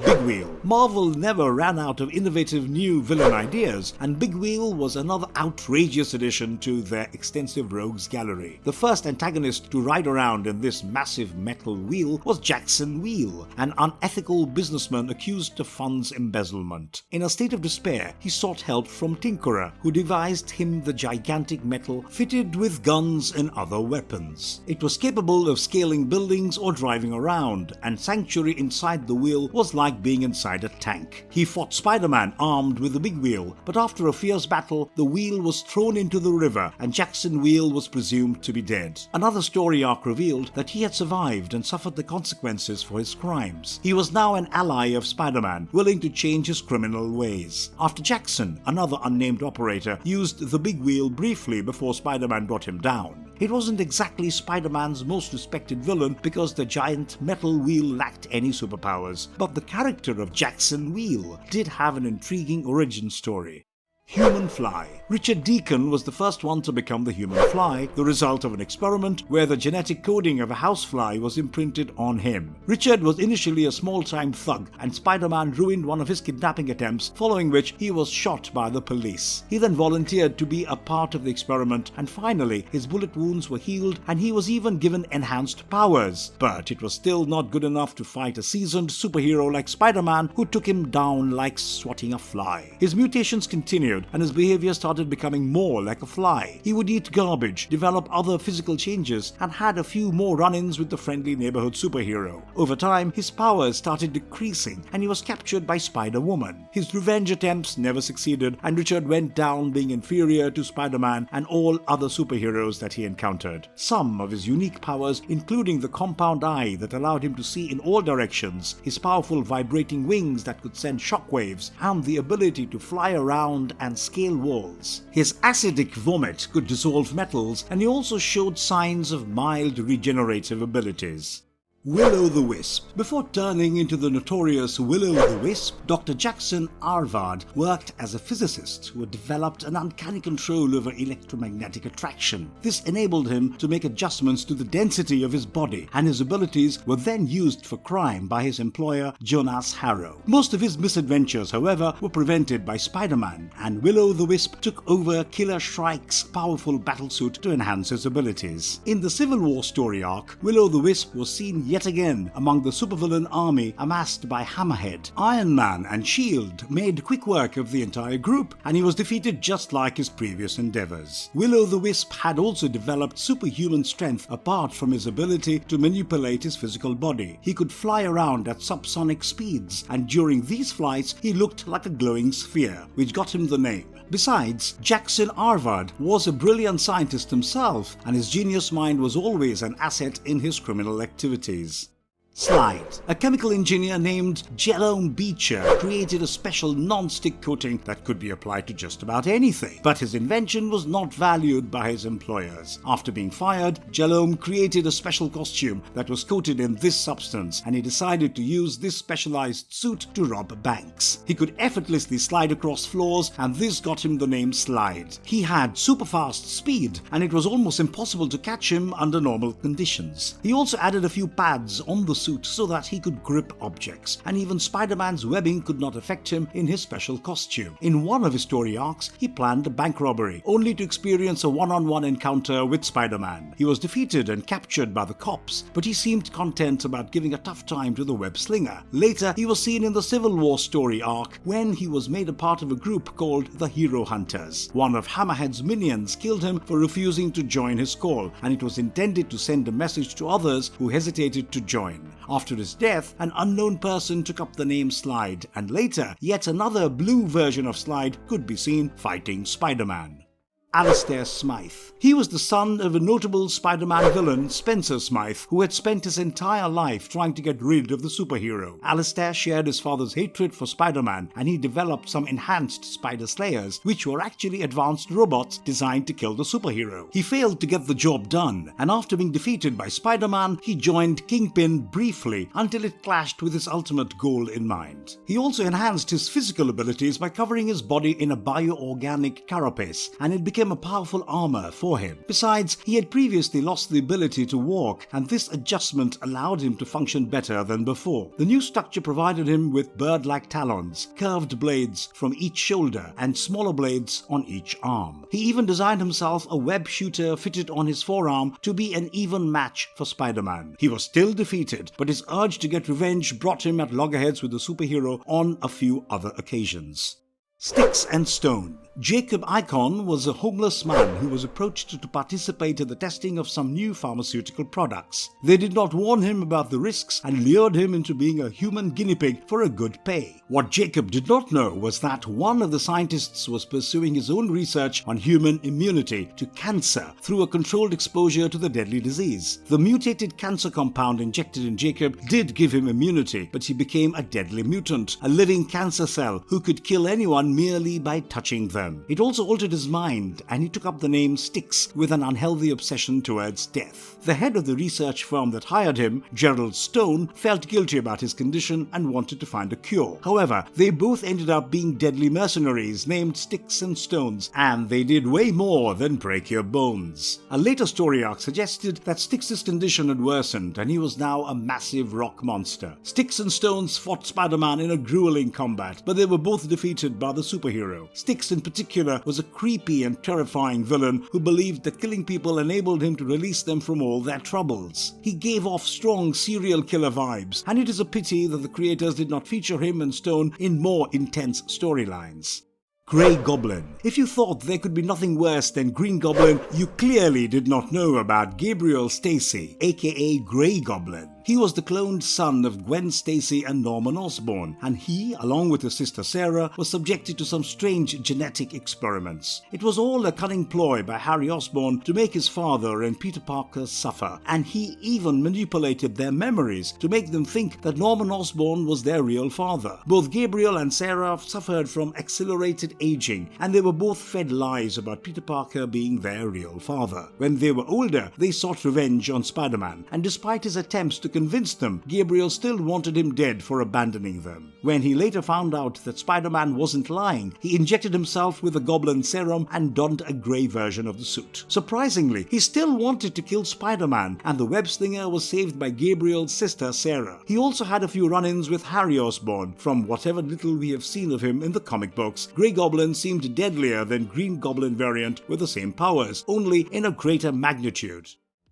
Big Wheel. Marvel never ran out of innovative new villain ideas, and Big Wheel was another outrageous addition to their extensive rogues gallery. The first antagonist to ride around in this massive metal wheel was Jackson Wheel, an unethical businessman accused of funds embezzlement. In a state of despair, he sought help from Tinkerer, who devised him the gigantic metal fitted with guns and other weapons. It was capable of scaling buildings or driving around, and Sanctuary inside the wheel was like being inside a tank. He fought Spider-Man armed with the Big Wheel, but after a fierce battle, the wheel was thrown into the river and Jackson Wheel was presumed to be dead. Another story arc revealed that he had survived and suffered the consequences for his crimes. He was now an ally of Spider-Man, willing to change his criminal ways. After Jackson, another unnamed operator used the Big Wheel briefly before Spider-Man brought him down. It wasn't exactly Spider-Man's most respected villain because the giant metal wheel lacked any superpowers, but the character of Jackson Wheel did have an intriguing origin story. Human Fly. Richard Deacon was the first one to become the Human Fly, the result of an experiment where the genetic coding of a housefly was imprinted on him. Richard was initially a small-time thug, and Spider-Man ruined one of his kidnapping attempts, following which he was shot by the police. He then volunteered to be a part of the experiment, and finally his bullet wounds were healed and he was even given enhanced powers. But it was still not good enough to fight a seasoned superhero like Spider-Man, who took him down like swatting a fly. His mutations continued, and his behavior started becoming more like a fly. He would eat garbage, develop other physical changes, and had a few more run-ins with the friendly neighborhood superhero. Over time, his powers started decreasing, and he was captured by Spider-Woman. His revenge attempts never succeeded, and Richard went down being inferior to Spider-Man and all other superheroes that he encountered. Some of his unique powers, including the compound eye that allowed him to see in all directions, his powerful vibrating wings that could send shockwaves, and the ability to fly around and scale walls. His acidic vomit could dissolve metals, and he also showed signs of mild regenerative abilities. Will-O-the-Wisp. Before turning into the notorious Will-O-the-Wisp, Dr. Jackson Arvard worked as a physicist who had developed an uncanny control over electromagnetic attraction. This enabled him to make adjustments to the density of his body, and his abilities were then used for crime by his employer Jonas Harrow. Most of his misadventures, however, were prevented by Spider-Man, and Will-O-the-Wisp took over Killer Shrike's powerful battlesuit to enhance his abilities. In the Civil War story arc, Will-O-the-Wisp was seen yet again among the supervillain army amassed by Hammerhead. Iron Man and S.H.I.E.L.D. made quick work of the entire group, and he was defeated just like his previous endeavors. Will-O-the-Wisp had also developed superhuman strength apart from his ability to manipulate his physical body. He could fly around at subsonic speeds, and during these flights he looked like a glowing sphere, which got him the name. Besides, Jackson Arvard was a brilliant scientist himself, and his genius mind was always an asset in his criminal activities. Slide. A chemical engineer named Jerome Beecher created a special non-stick coating that could be applied to just about anything, but his invention was not valued by his employers. After being fired, Jerome created a special costume that was coated in this substance, and he decided to use this specialized suit to rob banks. He could effortlessly slide across floors, and this got him the name Slide. He had super fast speed, and it was almost impossible to catch him under normal conditions. He also added a few pads on the suit so that he could grip objects, and even Spider-Man's webbing could not affect him in his special costume. In one of his story arcs, he planned a bank robbery, only to experience a one-on-one encounter with Spider-Man. He was defeated and captured by the cops, but he seemed content about giving a tough time to the web slinger. Later, he was seen in the Civil War story arc when he was made a part of a group called the Hero Hunters. One of Hammerhead's minions killed him for refusing to join his call, and it was intended to send a message to others who hesitated to join. After his death, an unknown person took up the name Slide, and later, yet another blue version of Slide could be seen fighting Spider-Man. Alistair Smythe. He was the son of a notable Spider-Man villain, Spencer Smythe, who had spent his entire life trying to get rid of the superhero. Alistair shared his father's hatred for Spider-Man, and he developed some enhanced Spider Slayers, which were actually advanced robots designed to kill the superhero. He failed to get the job done, and after being defeated by Spider-Man, he joined Kingpin briefly until it clashed with his ultimate goal in mind. He also enhanced his physical abilities by covering his body in a bioorganic carapace, and it became a powerful armor for him. Besides, he had previously lost the ability to walk, and this adjustment allowed him to function better than before. The new structure provided him with bird-like talons, curved blades from each shoulder, and smaller blades on each arm. He even designed himself a web shooter fitted on his forearm to be an even match for Spider-Man. He was still defeated, but his urge to get revenge brought him at loggerheads with the superhero on a few other occasions. Sticks and Stone. Jacob Icon was a homeless man who was approached to participate in the testing of some new pharmaceutical products. They did not warn him about the risks and lured him into being a human guinea pig for a good pay. What Jacob did not know was that one of the scientists was pursuing his own research on human immunity to cancer through a controlled exposure to the deadly disease. The mutated cancer compound injected in Jacob did give him immunity, but he became a deadly mutant, a living cancer cell who could kill anyone merely by touching them. It also altered his mind, and he took up the name Sticks with an unhealthy obsession towards death. The head of the research firm that hired him, Gerald Stone, felt guilty about his condition and wanted to find a cure. However, they both ended up being deadly mercenaries named Sticks and Stones, and they did way more than break your bones. A later story arc suggested that Sticks' condition had worsened, and he was now a massive rock monster. Sticks and Stones fought Spider-Man in a grueling combat, but they were both defeated by the superhero. Sticks in particular was a creepy and terrifying villain who believed that killing people enabled him to release them from all their troubles. He gave off strong serial killer vibes, and it is a pity that the creators did not feature him and Stone in more intense storylines. Grey Goblin. If you thought there could be nothing worse than Green Goblin, you clearly did not know about Gabriel Stacy, aka Grey Goblin. He was the cloned son of Gwen Stacy and Norman Osborn, and he, along with his sister Sarah, was subjected to some strange genetic experiments. It was all a cunning ploy by Harry Osborn to make his father and Peter Parker suffer, and he even manipulated their memories to make them think that Norman Osborn was their real father. Both Gabriel and Sarah suffered from accelerated aging, and they were both fed lies about Peter Parker being their real father. When they were older, they sought revenge on Spider-Man, and despite his attempts to to convince them Gabriel still wanted him dead for abandoning them. When he later found out that Spider-Man wasn't lying, he injected himself with a goblin serum and donned a grey version of the suit. Surprisingly, he still wanted to kill Spider-Man, and the web slinger was saved by Gabriel's sister Sarah. He also had a few run-ins with Harry Osborn. From whatever little we have seen of him in the comic books, Grey Goblin seemed deadlier than Green Goblin variant with the same powers, only in a greater magnitude.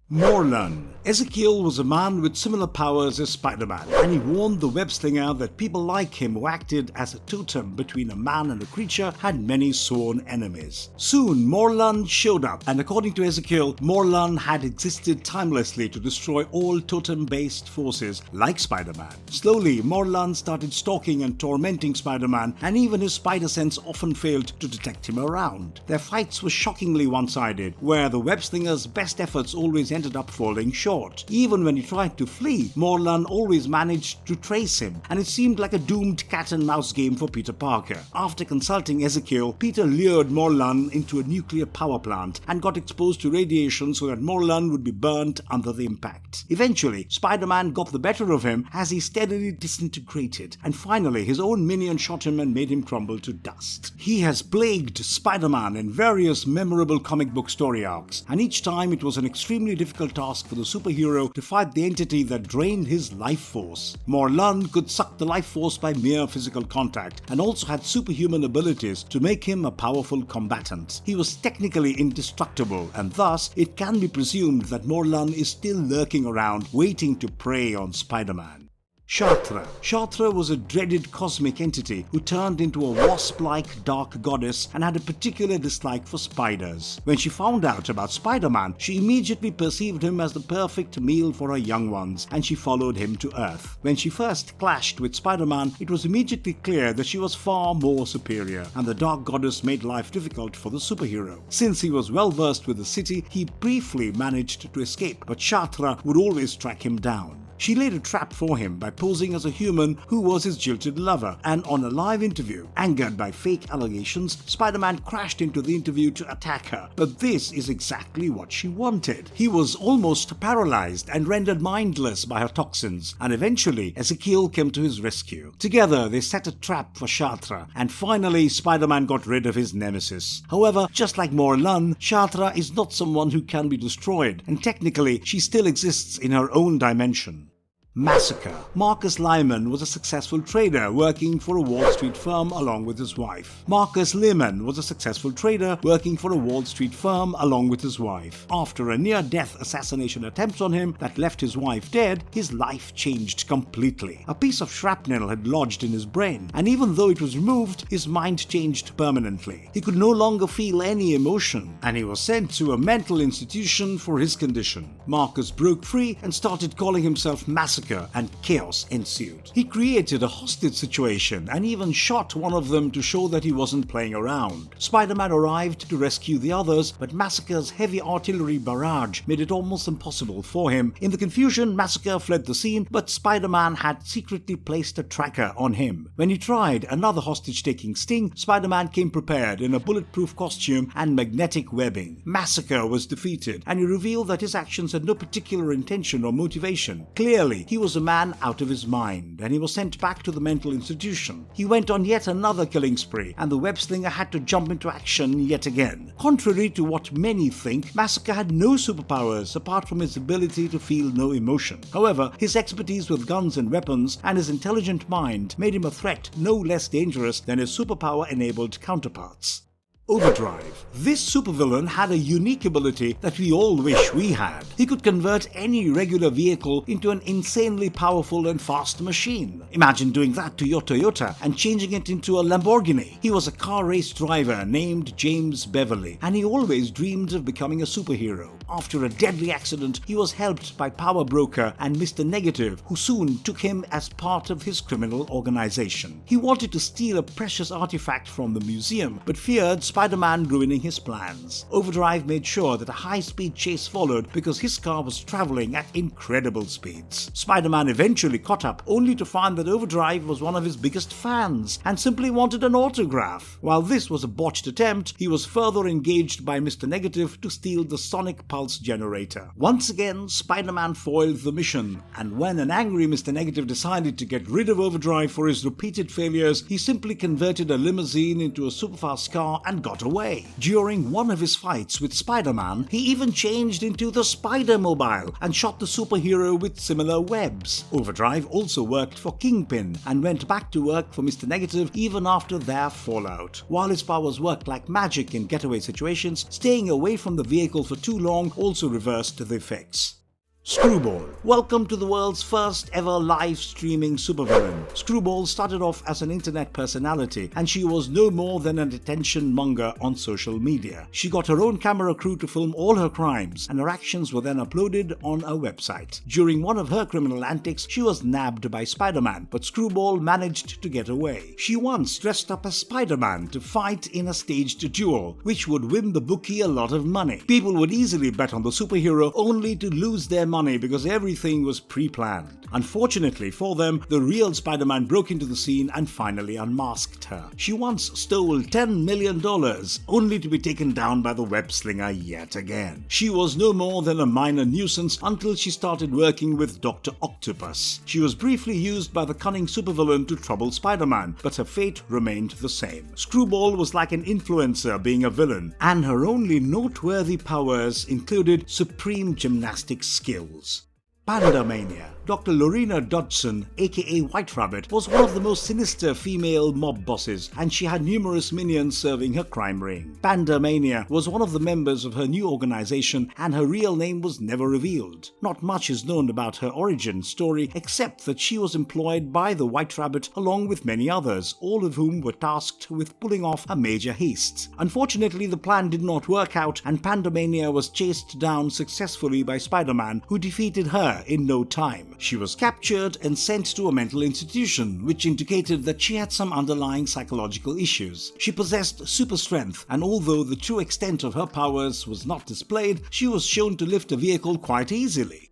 Morlan. Ezekiel was a man with similar powers as Spider-Man, and he warned the web-slinger that people like him who acted as a totem between a man and a creature had many sworn enemies. Soon, Morlan showed up, and according to Ezekiel, Morlan had existed timelessly to destroy all totem-based forces like Spider-Man. Slowly, Morlan started stalking and tormenting Spider-Man, and even his spider sense often failed to detect him around. Their fights were shockingly one-sided, where the web-slinger's best efforts always ended up falling short. Even when he tried to flee, Morlan always managed to trace him, and it seemed like a doomed cat-and-mouse game for Peter Parker. After consulting Ezekiel, Peter lured Morlan into a nuclear power plant and got exposed to radiation so that Morlan would be burnt under the impact. Eventually, Spider-Man got the better of him as he steadily disintegrated, and finally his own minion shot him and made him crumble to dust. He has plagued Spider-Man in various memorable comic book story arcs, and each time it was an extremely difficult task for the superhero to fight the entity that drained his life force. Morlan could suck the life force by mere physical contact and also had superhuman abilities to make him a powerful combatant. He was technically indestructible, and thus it can be presumed that Morlan is still lurking around waiting to prey on Spider-Man. Chartres. Chartres was a dreaded cosmic entity who turned into a wasp-like dark goddess and had a particular dislike for spiders. When she found out about Spider-Man, she immediately perceived him as the perfect meal for her young ones, and she followed him to Earth. When she first clashed with Spider-Man, it was immediately clear that she was far more superior, and the dark goddess made life difficult for the superhero. Since he was well versed with the city, he briefly managed to escape, but Chartres would always track him down. She laid a trap for him by posing as a human who was his jilted lover, and on a live interview, angered by fake allegations, Spider-Man crashed into the interview to attack her, but this is exactly what she wanted. He was almost paralyzed and rendered mindless by her toxins, and eventually Ezekiel came to his rescue. Together they set a trap for Chartres, and finally Spider-Man got rid of his nemesis. However, just like Morlan, Chartres is not someone who can be destroyed, and technically she still exists in her own dimension. Massacre. Marcus Lyman was a successful trader working for a Wall Street firm along with his wife. Marcus Lehman was a successful trader working for a Wall Street firm along with his wife. After a near-death assassination attempt on him that left his wife dead, his life changed completely. A piece of shrapnel had lodged in his brain, and even though it was removed, his mind changed permanently. He could no longer feel any emotion, and he was sent to a mental institution for his condition. Marcus broke free and started calling himself Massacre, and chaos ensued. He created a hostage situation and even shot one of them to show that he wasn't playing around. Spider-Man arrived to rescue the others, but Massacre's heavy artillery barrage made it almost impossible for him. In the confusion, Massacre fled the scene, but Spider-Man had secretly placed a tracker on him. When he tried another hostage-taking sting, Spider-Man came prepared in a bulletproof costume and magnetic webbing. Massacre was defeated, and he revealed that his actions had no particular intention or motivation. Clearly, he was a man out of his mind, and he was sent back to the mental institution. He went on yet another killing spree, and the web-slinger had to jump into action yet again. Contrary to what many think, Massacre had no superpowers apart from his ability to feel no emotion. However, his expertise with guns and weapons and his intelligent mind made him a threat no less dangerous than his superpower-enabled counterparts. Overdrive. This supervillain had a unique ability that we all wish we had. He could convert any regular vehicle into an insanely powerful and fast machine. Imagine doing that to your Toyota and changing it into a Lamborghini. He was a car race driver named James Beverly, and he always dreamed of becoming a superhero. After a deadly accident, he was helped by Power Broker and Mr. Negative, who soon took him as part of his criminal organization. He wanted to steal a precious artifact from the museum, but feared Spider-Man ruining his plans. Overdrive made sure that a high-speed chase followed because his car was traveling at incredible speeds. Spider-Man eventually caught up, only to find that Overdrive was one of his biggest fans and simply wanted an autograph. While this was a botched attempt, he was further engaged by Mr. Negative to steal the sonic power pulse generator. Once again, Spider-Man foiled the mission, and when an angry Mr. Negative decided to get rid of Overdrive for his repeated failures, he simply converted a limousine into a superfast car and got away. During one of his fights with Spider-Man, he even changed into the Spider-Mobile and shot the superhero with similar webs. Overdrive also worked for Kingpin and went back to work for Mr. Negative even after their fallout. While his powers worked like magic in getaway situations, staying away from the vehicle for too long also reversed the effects. Screwball. Welcome to the world's first ever live streaming supervillain. Screwball started off as an internet personality, and she was no more than an attention monger on social media. She got her own camera crew to film all her crimes, and her actions were then uploaded on a website. During one of her criminal antics, she was nabbed by Spider-Man, but Screwball managed to get away. She once dressed up as Spider-Man to fight in a staged duel, which would win the bookie a lot of money. People would easily bet on the superhero only to lose their money because everything was pre-planned. Unfortunately for them, the real Spider-Man broke into the scene and finally unmasked her. She once stole $10 million, only to be taken down by the web slinger yet again. She was no more than a minor nuisance until she started working with Dr. Octopus. She was briefly used by the cunning supervillain to trouble Spider-Man, but her fate remained the same. Screwball was like an influencer being a villain, and her only noteworthy powers included supreme gymnastic skills. Pandamania. Dr. Lorena Dodson, aka White Rabbit, was one of the most sinister female mob bosses, and she had numerous minions serving her crime ring. Pandamania was one of the members of her new organization, and her real name was never revealed. Not much is known about her origin story, except that she was employed by the White Rabbit along with many others, all of whom were tasked with pulling off a major heist. Unfortunately, the plan did not work out, and Pandamania was chased down successfully by Spider-Man, who defeated her in no time. She was captured and sent to a mental institution, which indicated that she had some underlying psychological issues. She possessed super strength, and although the true extent of her powers was not displayed, she was shown to lift a vehicle quite easily.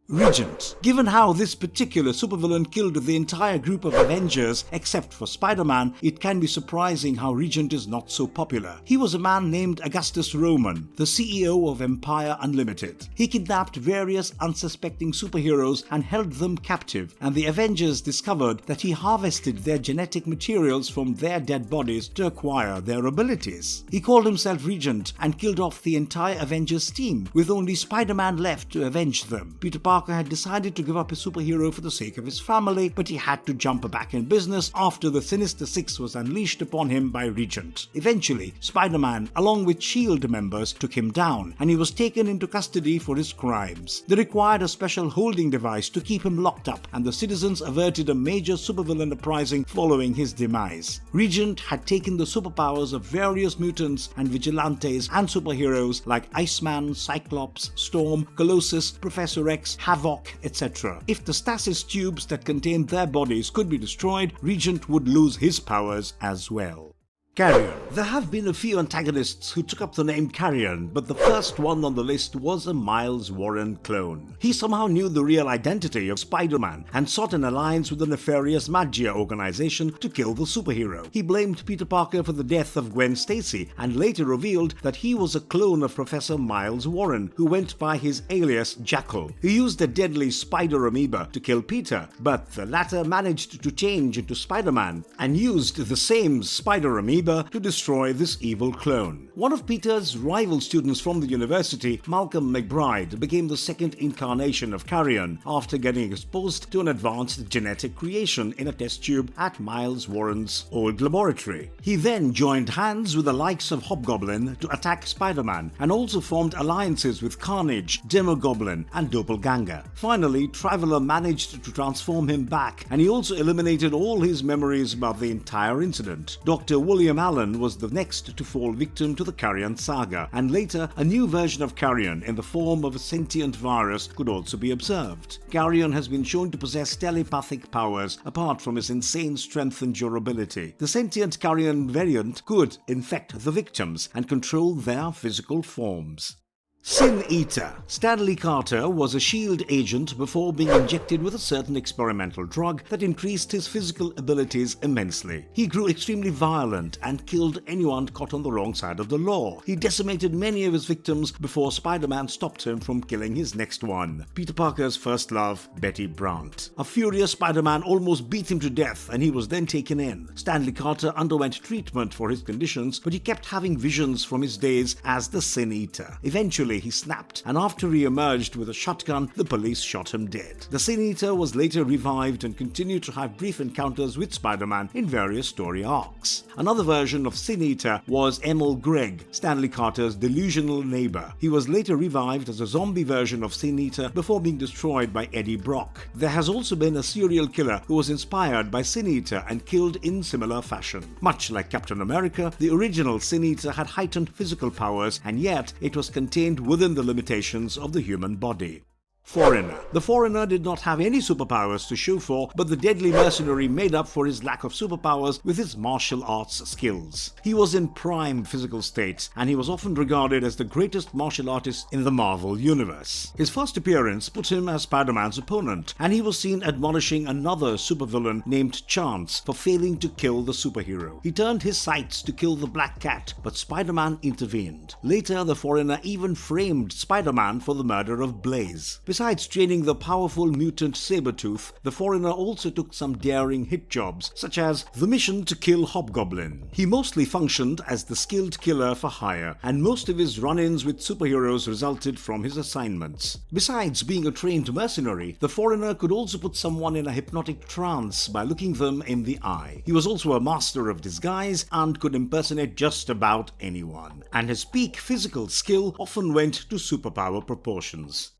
Regent. Given how this particular supervillain killed the entire group of Avengers except for Spider-Man, it can be surprising how Regent is not so popular. He was a man named Augustus Roman, the CEO of Empire Unlimited. He kidnapped various unsuspecting superheroes and held them captive, and the Avengers discovered that he harvested their genetic materials from their dead bodies to acquire their abilities. He called himself Regent and killed off the entire Avengers team, with only Spider-Man left to avenge them. Peter Parker had decided to give up his superhero for the sake of his family, but he had to jump back in business after the Sinister Six was unleashed upon him by Regent. Eventually, Spider-Man, along with S.H.I.E.L.D. members, took him down, and he was taken into custody for his crimes. They required a special holding device to keep him locked up, and the citizens averted a major supervillain uprising following his demise. Regent had taken the superpowers of various mutants and vigilantes and superheroes like Iceman, Cyclops, Storm, Colossus, Professor X, Havoc, etc. If the stasis tubes that contained their bodies could be destroyed, Regent would lose his powers as well. Carrion. There have been a few antagonists who took up the name Carrion, but the first one on the list was a Miles Warren clone. He somehow knew the real identity of Spider-Man and sought an alliance with the nefarious Magia organization to kill the superhero. He blamed Peter Parker for the death of Gwen Stacy and later revealed that he was a clone of Professor Miles Warren, who went by his alias Jackal. He used a deadly spider amoeba to kill Peter, but the latter managed to change into Spider-Man and used the same spider amoeba to destroy this evil clone. One of Peter's rival students from the university, Malcolm McBride, became the second incarnation of Carrion after getting exposed to an advanced genetic creation in a test tube at Miles Warren's old laboratory. He then joined hands with the likes of Hobgoblin to attack Spider-Man and also formed alliances with Carnage, Demogoblin, and Doppelganger. Finally, Traveler managed to transform him back, and he also eliminated all his memories about the entire incident. Dr. William Allen was the next to fall victim to the Carrion saga, and later a new version of Carrion in the form of a sentient virus could also be observed. Carrion has been shown to possess telepathic powers apart from his insane strength and durability. The sentient Carrion variant could infect the victims and control their physical forms. Sin Eater. Stanley Carter was a S.H.I.E.L.D. agent before being injected with a certain experimental drug that increased his physical abilities immensely. He grew extremely violent and killed anyone caught on the wrong side of the law. He decimated many of his victims before Spider-Man stopped him from killing his next one, Peter Parker's first love, Betty Brant. A furious Spider-Man almost beat him to death and he was then taken in. Stanley Carter underwent treatment for his conditions, but he kept having visions from his days as the Sin Eater. Eventually, he snapped, and after he emerged with a shotgun, the police shot him dead. The Sin Eater was later revived and continued to have brief encounters with Spider-Man in various story arcs. Another version of Sin Eater was Emil Gregg, Stanley Carter's delusional neighbor. He was later revived as a zombie version of Sin Eater before being destroyed by Eddie Brock. There has also been a serial killer who was inspired by Sin Eater and killed in similar fashion. Much like Captain America, the original Sin Eater had heightened physical powers, and yet it was contained within the limitations of the human body. Foreigner. The Foreigner did not have any superpowers to show for, but the deadly mercenary made up for his lack of superpowers with his martial arts skills. He was in prime physical state, and he was often regarded as the greatest martial artist in the Marvel Universe. His first appearance put him as Spider-Man's opponent, and he was seen admonishing another supervillain named Chance for failing to kill the superhero. He turned his sights to kill the Black Cat, but Spider-Man intervened. Later, the Foreigner even framed Spider-Man for the murder of Blaze. Besides training the powerful mutant Sabretooth, the Foreigner also took some daring hit jobs, such as the mission to kill Hobgoblin. He mostly functioned as the skilled killer for hire, and most of his run-ins with superheroes resulted from his assignments. Besides being a trained mercenary, the Foreigner could also put someone in a hypnotic trance by looking them in the eye. He was also a master of disguise and could impersonate just about anyone, and his peak physical skill often went to superpower proportions.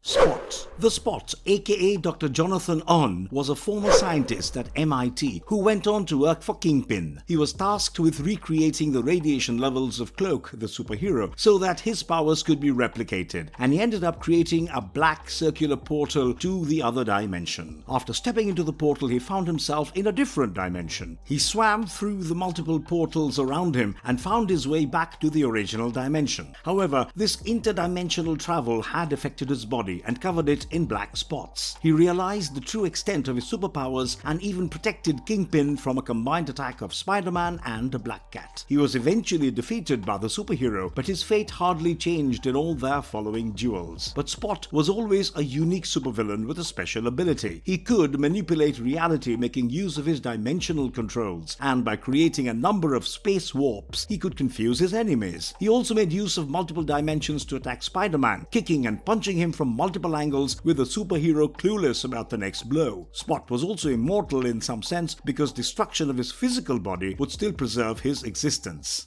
Spot. The Spot, aka Dr. Jonathan On, was a former scientist at MIT who went on to work for Kingpin. He was tasked with recreating the radiation levels of Cloak, the superhero, so that his powers could be replicated, and he ended up creating a black circular portal to the other dimension. After stepping into the portal, he found himself in a different dimension. He swam through the multiple portals around him and found his way back to the original dimension. However, this interdimensional travel had affected his body and covered it in black spots. He realized the true extent of his superpowers and even protected Kingpin from a combined attack of Spider-Man and the Black Cat. He was eventually defeated by the superhero, but his fate hardly changed in all their following duels. But Spot was always a unique supervillain with a special ability. He could manipulate reality, making use of his dimensional controls, and by creating a number of space warps, he could confuse his enemies. He also made use of multiple dimensions to attack Spider-Man, kicking and punching him from multiple angles with the superhero clueless about the next blow. Spot was also immortal in some sense because destruction of his physical body would still preserve his existence.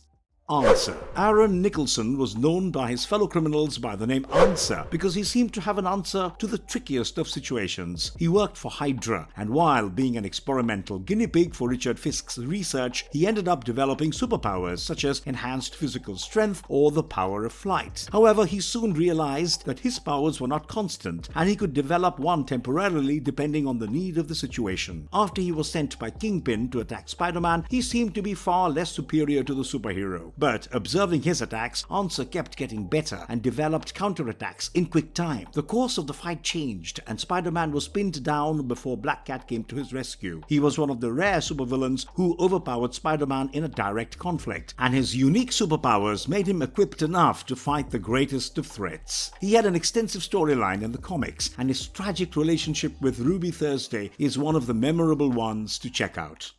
Answer. Aaron Nicholson was known by his fellow criminals by the name Answer because he seemed to have an answer to the trickiest of situations. He worked for Hydra, and while being an experimental guinea pig for Richard Fisk's research, he ended up developing superpowers such as enhanced physical strength or the power of flight. However, he soon realized that his powers were not constant, and he could develop one temporarily depending on the need of the situation. After he was sent by Kingpin to attack Spider-Man, he seemed to be far less superior to the superhero. But observing his attacks, Answer kept getting better and developed counterattacks in quick time. The course of the fight changed, and Spider-Man was pinned down before Black Cat came to his rescue. He was one of the rare supervillains who overpowered Spider-Man in a direct conflict, and his unique superpowers made him equipped enough to fight the greatest of threats. He had an extensive storyline in the comics, and his tragic relationship with Ruby Thursday is one of the memorable ones to check out.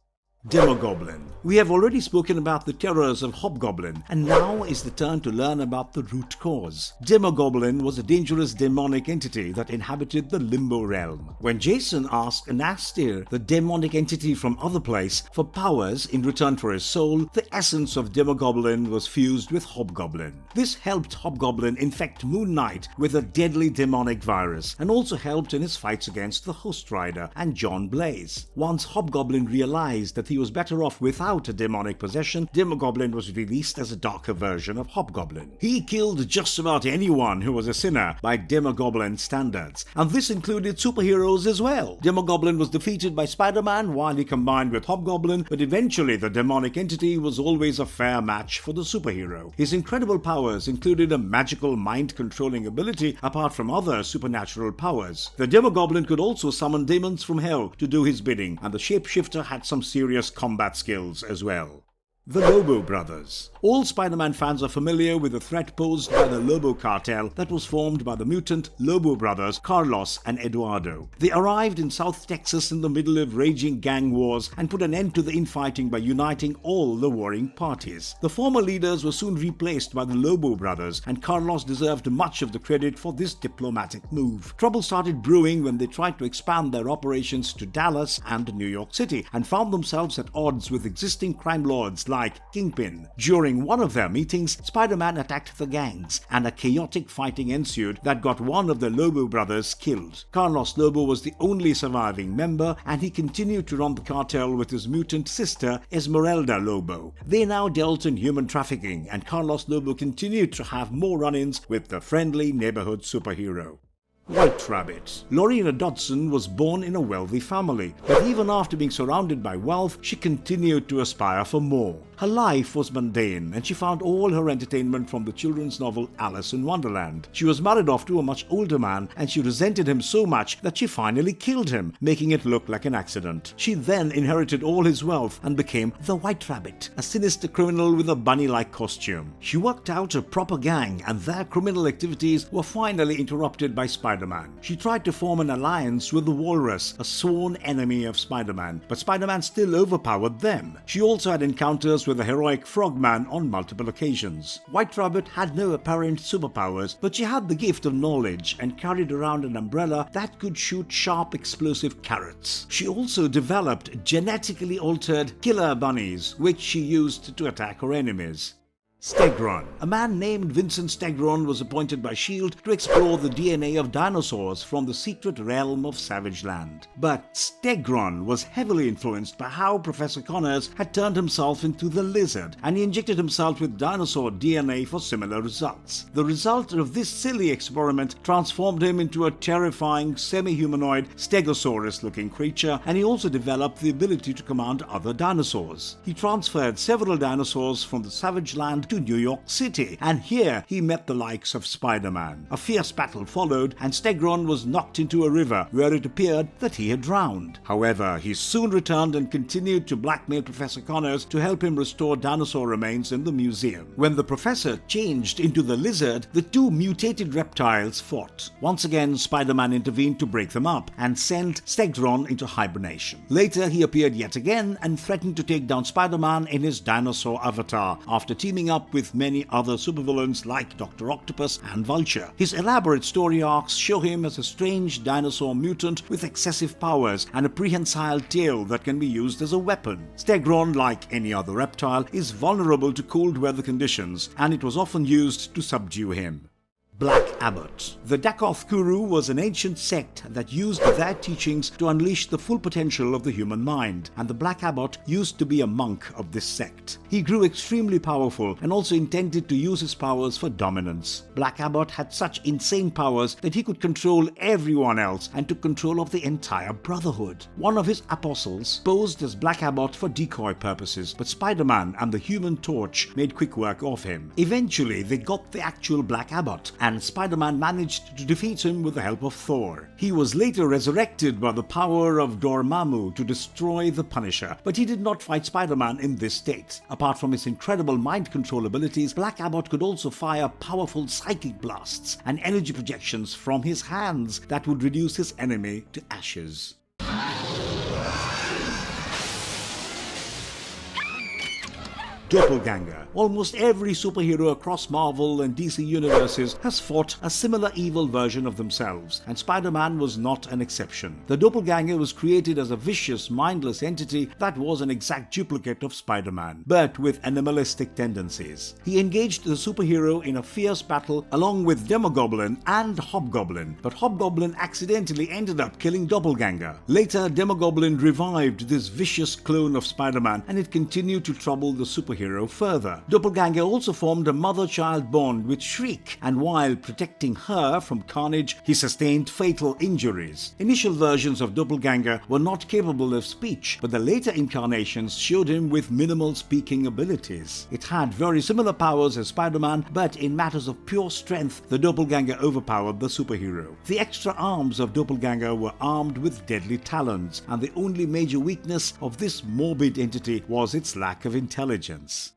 Demogoblin. We have already spoken about the terrors of Hobgoblin, and now is the turn to learn about the root cause. Demogoblin was a dangerous demonic entity that inhabited the Limbo Realm. When Jason asked Anastir, the demonic entity from Otherplace, for powers in return for his soul, the essence of Demogoblin was fused with Hobgoblin. This helped Hobgoblin infect Moon Knight with a deadly demonic virus, and also helped in his fights against the Host Rider and John Blaze. Once Hobgoblin realized that he was better off without a demonic possession, Demogoblin was released as a darker version of Hobgoblin. He killed just about anyone who was a sinner by Demogoblin standards, and this included superheroes as well. Demogoblin was defeated by Spider-Man while he combined with Hobgoblin, but eventually the demonic entity was always a fair match for the superhero. His incredible powers included a magical mind-controlling ability apart from other supernatural powers. The Demogoblin could also summon demons from hell to do his bidding, and the shapeshifter had some serious combat skills as well. The Lobo Brothers. All Spider-Man fans are familiar with the threat posed by the Lobo cartel that was formed by the mutant Lobo brothers Carlos and Eduardo. They arrived in South Texas in the middle of raging gang wars and put an end to the infighting by uniting all the warring parties. The former leaders were soon replaced by the Lobo brothers, and Carlos deserved much of the credit for this diplomatic move. Trouble started brewing when they tried to expand their operations to Dallas and New York City and found themselves at odds with existing crime lords like Kingpin. During one of their meetings, Spider-Man attacked the gangs, and a chaotic fighting ensued that got one of the Lobo brothers killed. Carlos Lobo was the only surviving member, and he continued to run the cartel with his mutant sister, Esmeralda Lobo. They now dealt in human trafficking, and Carlos Lobo continued to have more run-ins with the friendly neighborhood superhero. White Rabbit. Lorena Dodson was born in a wealthy family, but even after being surrounded by wealth, she continued to aspire for more. Her life was mundane, and she found all her entertainment from the children's novel Alice in Wonderland. She was married off to a much older man, and she resented him so much that she finally killed him, making it look like an accident. She then inherited all his wealth and became the White Rabbit, a sinister criminal with a bunny-like costume. She worked out a proper gang, and their criminal activities were finally interrupted by Spider-Man. She tried to form an alliance with the Walrus, a sworn enemy of Spider-Man, but Spider-Man still overpowered them. She also had encounters with the heroic Frogman on multiple occasions. White Rabbit had no apparent superpowers, but she had the gift of knowledge and carried around an umbrella that could shoot sharp explosive carrots. She also developed genetically altered killer bunnies, which she used to attack her enemies. Stegron. A man named Vincent Stegron was appointed by S.H.I.E.L.D. to explore the DNA of dinosaurs from the secret realm of Savage Land. But Stegron was heavily influenced by how Professor Connors had turned himself into the lizard, and he injected himself with dinosaur DNA for similar results. The result of this silly experiment transformed him into a terrifying semi-humanoid Stegosaurus-looking creature, and he also developed the ability to command other dinosaurs. He transferred several dinosaurs from the Savage Land to New York City, and here he met the likes of Spider-Man. A fierce battle followed, and Stegron was knocked into a river where it appeared that he had drowned. However, he soon returned and continued to blackmail Professor Connors to help him restore dinosaur remains in the museum. When the professor changed into the lizard, the two mutated reptiles fought. Once again, Spider-Man intervened to break them up and sent Stegron into hibernation. Later, he appeared yet again and threatened to take down Spider-Man in his dinosaur avatar after teaming up with many other supervillains like Dr. Octopus and Vulture. His elaborate story arcs show him as a strange dinosaur mutant with excessive powers and a prehensile tail that can be used as a weapon. Stegron, like any other reptile, is vulnerable to cold weather conditions, and it was often used to subdue him. Black Abbot. The Dakoth Kuru was an ancient sect that used their teachings to unleash the full potential of the human mind, and the Black Abbot used to be a monk of this sect. He grew extremely powerful and also intended to use his powers for dominance. Black Abbot had such insane powers that he could control everyone else and took control of the entire Brotherhood. One of his apostles posed as Black Abbot for decoy purposes, but Spider-Man and the Human Torch made quick work of him. Eventually, they got the actual Black Abbot, and Spider-Man managed to defeat him with the help of Thor. He was later resurrected by the power of Dormammu to destroy the Punisher, but he did not fight Spider-Man in this state. Apart from his incredible mind control abilities, Black Abbot could also fire powerful psychic blasts and energy projections from his hands that would reduce his enemy to ashes. Doppelganger. Almost every superhero across Marvel and DC universes has fought a similar evil version of themselves, and Spider-Man was not an exception. The doppelganger was created as a vicious, mindless entity that was an exact duplicate of Spider-Man, but with animalistic tendencies. He engaged the superhero in a fierce battle along with Demogoblin and Hobgoblin, but Hobgoblin accidentally ended up killing Doppelganger. Later, Demogoblin revived this vicious clone of Spider-Man, and it continued to trouble the superhero further. Doppelganger also formed a mother-child bond with Shriek, and while protecting her from Carnage, he sustained fatal injuries. Initial versions of Doppelganger were not capable of speech, but the later incarnations showed him with minimal speaking abilities. It had very similar powers as Spider-Man, but in matters of pure strength, the Doppelganger overpowered the superhero. The extra arms of Doppelganger were armed with deadly talons, and the only major weakness of this morbid entity was its lack of intelligence.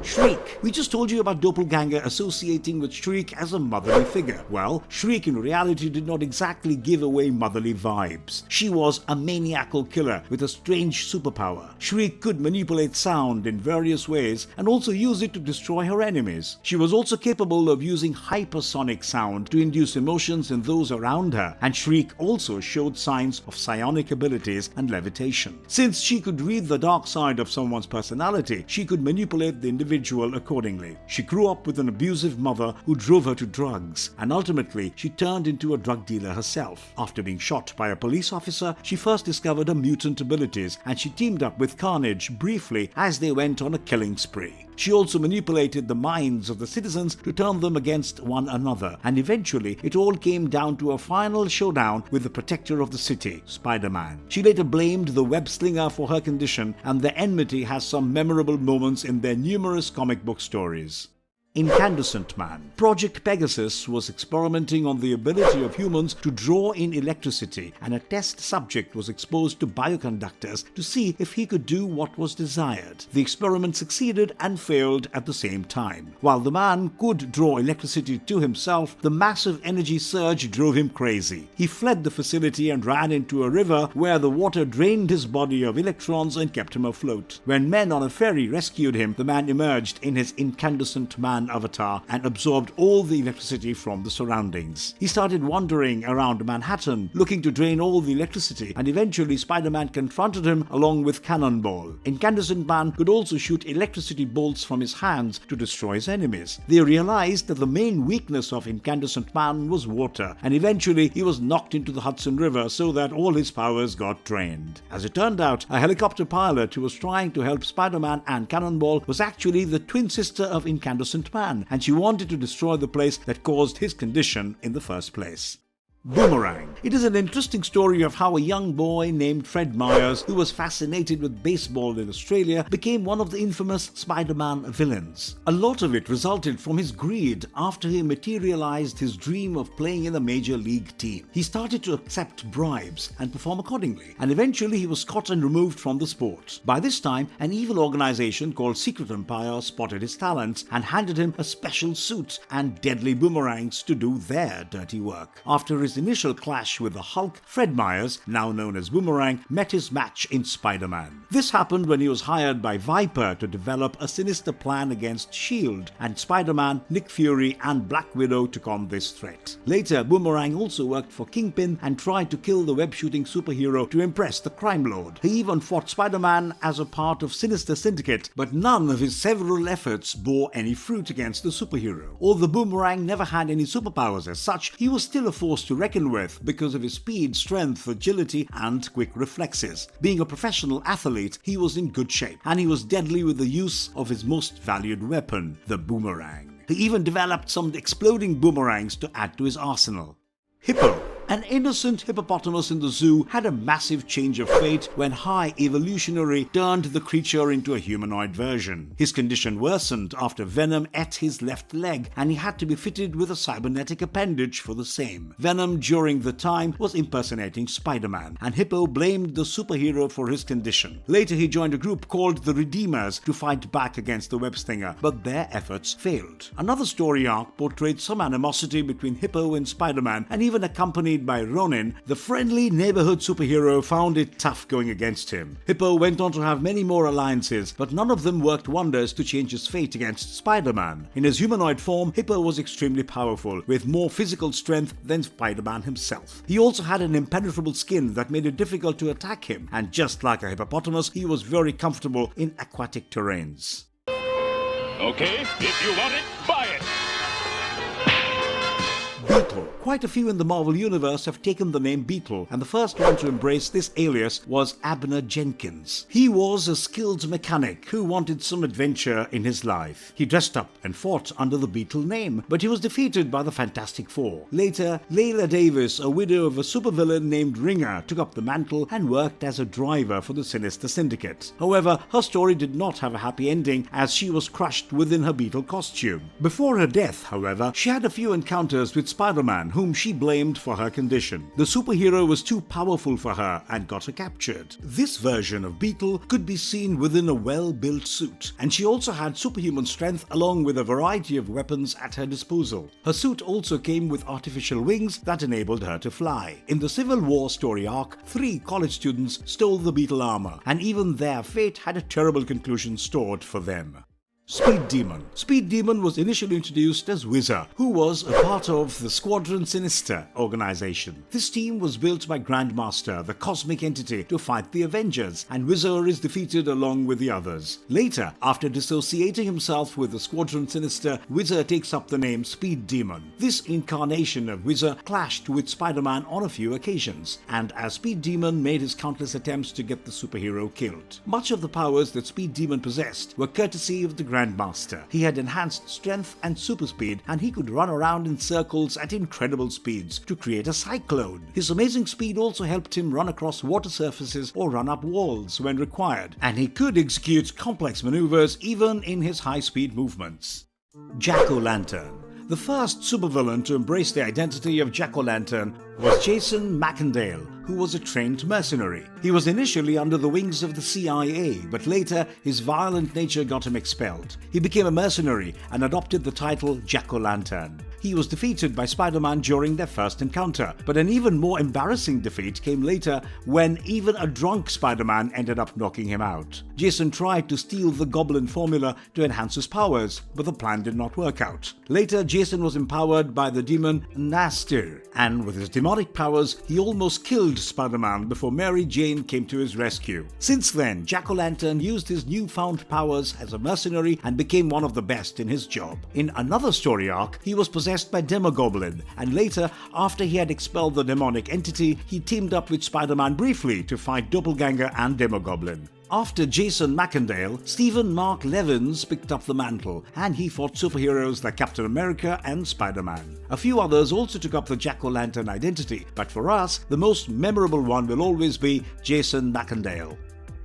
Shriek. We just told you about Doppelganger associating with Shriek as a motherly figure. Well, Shriek in reality did not exactly give away motherly vibes. She was a maniacal killer with a strange superpower. Shriek could manipulate sound in various ways and also use it to destroy her enemies. She was also capable of using hypersonic sound to induce emotions in those around her, and Shriek also showed signs of psionic abilities and levitation. Since she could read the dark side of someone's personality, she could manipulate the individual accordingly. She grew up with an abusive mother who drove her to drugs, and ultimately she turned into a drug dealer herself. After being shot by a police officer, she first discovered her mutant abilities, and she teamed up with Carnage briefly as they went on a killing spree. She also manipulated the minds of the citizens to turn them against one another, and eventually it all came down to a final showdown with the protector of the city, Spider-Man. She later blamed the web-slinger for her condition, and their enmity has some memorable moments in their numerous comic book stories. Incandescent Man. Project Pegasus was experimenting on the ability of humans to draw in electricity, and a test subject was exposed to bioconductors to see if he could do what was desired. The experiment succeeded and failed at the same time. While the man could draw electricity to himself, the massive energy surge drove him crazy. He fled the facility and ran into a river where the water drained his body of electrons and kept him afloat. When men on a ferry rescued him, the man emerged in his Incandescent Man avatar and absorbed all the electricity from the surroundings. He started wandering around Manhattan, looking to drain all the electricity, and eventually Spider-Man confronted him along with Cannonball. Incandescent Man could also shoot electricity bolts from his hands to destroy his enemies. They realized that the main weakness of Incandescent Man was water, and eventually he was knocked into the Hudson River so that all his powers got drained. As it turned out, a helicopter pilot who was trying to help Spider-Man and Cannonball was actually the twin sister of Incandescent Man, and she wanted to destroy the place that caused his condition in the first place. Boomerang. It is an interesting story of how a young boy named Fred Myers, who was fascinated with baseball in Australia, became one of the infamous Spider-Man villains. A lot of it resulted from his greed after he materialized his dream of playing in a major league team. He started to accept bribes and perform accordingly, and eventually he was caught and removed from the sport. By this time, an evil organization called Secret Empire spotted his talents and handed him a special suit and deadly boomerangs to do their dirty work. After his initial clash with the Hulk, Fred Myers, now known as Boomerang, met his match in Spider-Man. This happened when he was hired by Viper to develop a sinister plan against S.H.I.E.L.D., and Spider-Man, Nick Fury, and Black Widow took on this threat. Later, Boomerang also worked for Kingpin and tried to kill the web-shooting superhero to impress the crime lord. He even fought Spider-Man as a part of Sinister Syndicate, but none of his several efforts bore any fruit against the superhero. Although Boomerang never had any superpowers as such, he was still a force to reckon with because of his speed, strength, agility, and quick reflexes. Being a professional athlete, he was in good shape, and he was deadly with the use of his most valued weapon, the boomerang. He even developed some exploding boomerangs to add to his arsenal. Hippo. An innocent hippopotamus in the zoo had a massive change of fate when High Evolutionary turned the creature into a humanoid version. His condition worsened after Venom ate his left leg, and he had to be fitted with a cybernetic appendage for the same. Venom during the time was impersonating Spider-Man, and Hippo blamed the superhero for his condition. Later he joined a group called the Redeemers to fight back against the web-stinger, but their efforts failed. Another story arc portrayed some animosity between Hippo and Spider-Man, and even accompanied played by Ronin, the friendly neighborhood superhero found it tough going against him. Hippo went on to have many more alliances, but none of them worked wonders to change his fate against Spider-Man. In his humanoid form, Hippo was extremely powerful, with more physical strength than Spider-Man himself. He also had an impenetrable skin that made it difficult to attack him, and just like a hippopotamus, he was very comfortable in aquatic terrains. Okay, if you want it, buy it! Beetle. Quite a few in the Marvel Universe have taken the name Beetle, and the first one to embrace this alias was Abner Jenkins. He was a skilled mechanic who wanted some adventure in his life. He dressed up and fought under the Beetle name, but he was defeated by the Fantastic Four. Later, Layla Davis, a widow of a supervillain named Ringer, took up the mantle and worked as a driver for the Sinister Syndicate. However, her story did not have a happy ending as she was crushed within her Beetle costume. Before her death, however, she had a few encounters with Spider-Man, whom she blamed for her condition. The superhero was too powerful for her and got her captured. This version of Beetle could be seen within a well-built suit, and she also had superhuman strength along with a variety of weapons at her disposal. Her suit also came with artificial wings that enabled her to fly. In the Civil War story arc, 3 college students stole the Beetle armor, and even their fate had a terrible conclusion stored for them. Speed Demon. Speed Demon was initially introduced as Whizzer, who was a part of the Squadron Sinister organization. This team was built by Grandmaster, the cosmic entity, to fight the Avengers, and Whizzer is defeated along with the others. Later, after dissociating himself with the Squadron Sinister, Whizzer takes up the name Speed Demon. This incarnation of Whizzer clashed with Spider-Man on a few occasions, and as Speed Demon made his countless attempts to get the superhero killed. Much of the powers that Speed Demon possessed were courtesy of the Grandmaster. He had enhanced strength and super speed, and he could run around in circles at incredible speeds to create a cyclone. His amazing speed also helped him run across water surfaces or run up walls when required, and he could execute complex maneuvers even in his high-speed movements. Jack-O-Lantern. The first supervillain to embrace the identity of Jack-O-Lantern was Jason Macendale, who was a trained mercenary. He was initially under the wings of the CIA, but later his violent nature got him expelled. He became a mercenary and adopted the title Jack-O-Lantern. He was defeated by Spider-Man during their first encounter, but an even more embarrassing defeat came later when even a drunk Spider-Man ended up knocking him out. Jason tried to steal the Goblin formula to enhance his powers, but the plan did not work out. Later, Jason was empowered by the demon Nastir, and with his demonic powers, he almost killed Spider-Man before Mary Jane came to his rescue. Since then, Jack-O-Lantern used his newfound powers as a mercenary and became one of the best in his job. In another story arc, he was possessed by Demogoblin, and later, after he had expelled the demonic entity, he teamed up with Spider-Man briefly to fight Doppelganger and Demogoblin. After Jason Macendale, Stephen Mark Levins picked up the mantle, and he fought superheroes like Captain America and Spider-Man. A few others also took up the Jack-O-Lantern identity, but for us, the most memorable one will always be Jason Macendale.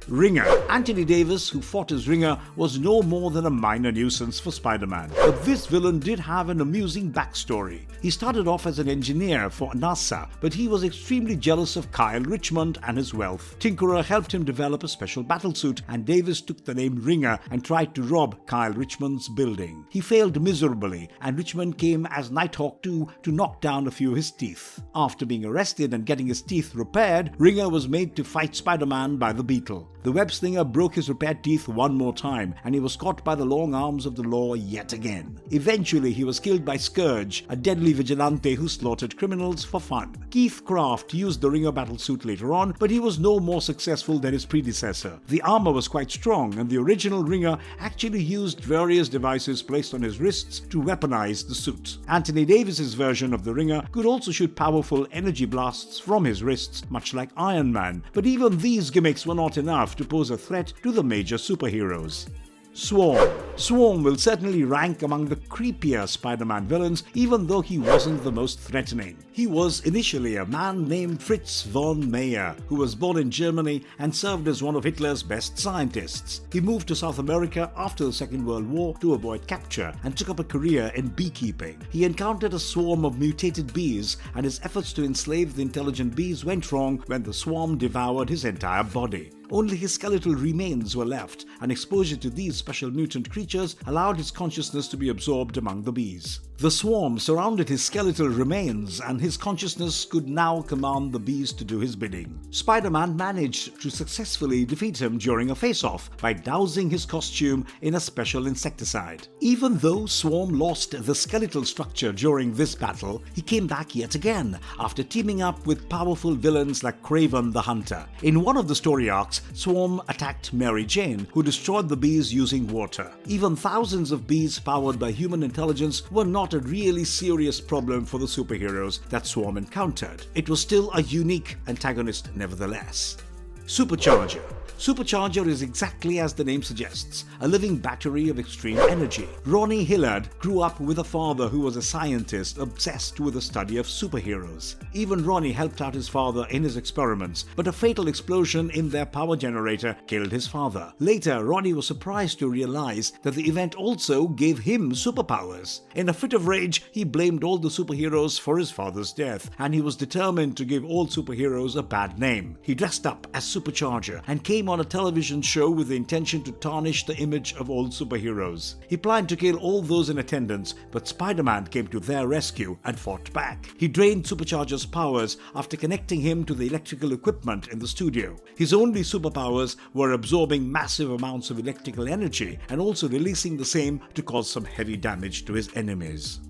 Ringer. Anthony Davis, who fought as Ringer, was no more than a minor nuisance for Spider-Man. But this villain did have an amusing backstory. He started off as an engineer for NASA, but he was extremely jealous of Kyle Richmond and his wealth. Tinkerer helped him develop a special battlesuit, and Davis took the name Ringer and tried to rob Kyle Richmond's building. He failed miserably, and Richmond came as Nighthawk 2 to knock down a few of his teeth. After being arrested and getting his teeth repaired, Ringer was made to fight Spider-Man by the Beetle. The web-slinger broke his repaired teeth one more time, and he was caught by the long arms of the law yet again. Eventually, he was killed by Scourge, a deadly vigilante who slaughtered criminals for fun. Keith Craft used the Ringer battlesuit later on, but he was no more successful than his predecessor. The armor was quite strong, and the original Ringer actually used various devices placed on his wrists to weaponize the suit. Anthony Davis's version of the Ringer could also shoot powerful energy blasts from his wrists, much like Iron Man, but even these gimmicks were not enough to pose a threat to the major superheroes. Swarm. Swarm will certainly rank among the creepier Spider-Man villains, even though he wasn't the most threatening. He was initially a man named Fritz von Meyer, who was born in Germany and served as one of Hitler's best scientists. He moved to South America after the Second World War to avoid capture and took up a career in beekeeping. He encountered a swarm of mutated bees, and his efforts to enslave the intelligent bees went wrong when the swarm devoured his entire body. Only his skeletal remains were left, and exposure to these special mutant creatures allowed his consciousness to be absorbed among the bees. The swarm surrounded his skeletal remains and his consciousness could now command the bees to do his bidding. Spider-Man managed to successfully defeat him during a face-off by dousing his costume in a special insecticide. Even though Swarm lost the skeletal structure during this battle, he came back yet again after teaming up with powerful villains like Craven the Hunter. In one of the story arcs, Swarm attacked Mary Jane, who destroyed the bees using water. Even thousands of bees powered by human intelligence were not a really serious problem for the superheroes that Swarm encountered. It was still a unique antagonist nevertheless. Supercharger. Supercharger is exactly as the name suggests, a living battery of extreme energy. Ronnie Hillard grew up with a father who was a scientist obsessed with the study of superheroes. Even Ronnie helped out his father in his experiments, but a fatal explosion in their power generator killed his father. Later, Ronnie was surprised to realize that the event also gave him superpowers. In a fit of rage, he blamed all the superheroes for his father's death, and he was determined to give all superheroes a bad name. He dressed up as Supercharger and came on a television show with the intention to tarnish the image of all superheroes. He planned to kill all those in attendance, but Spider-Man came to their rescue and fought back. He drained Supercharger's powers after connecting him to the electrical equipment in the studio. His only superpowers were absorbing massive amounts of electrical energy and also releasing the same to cause some heavy damage to his enemies.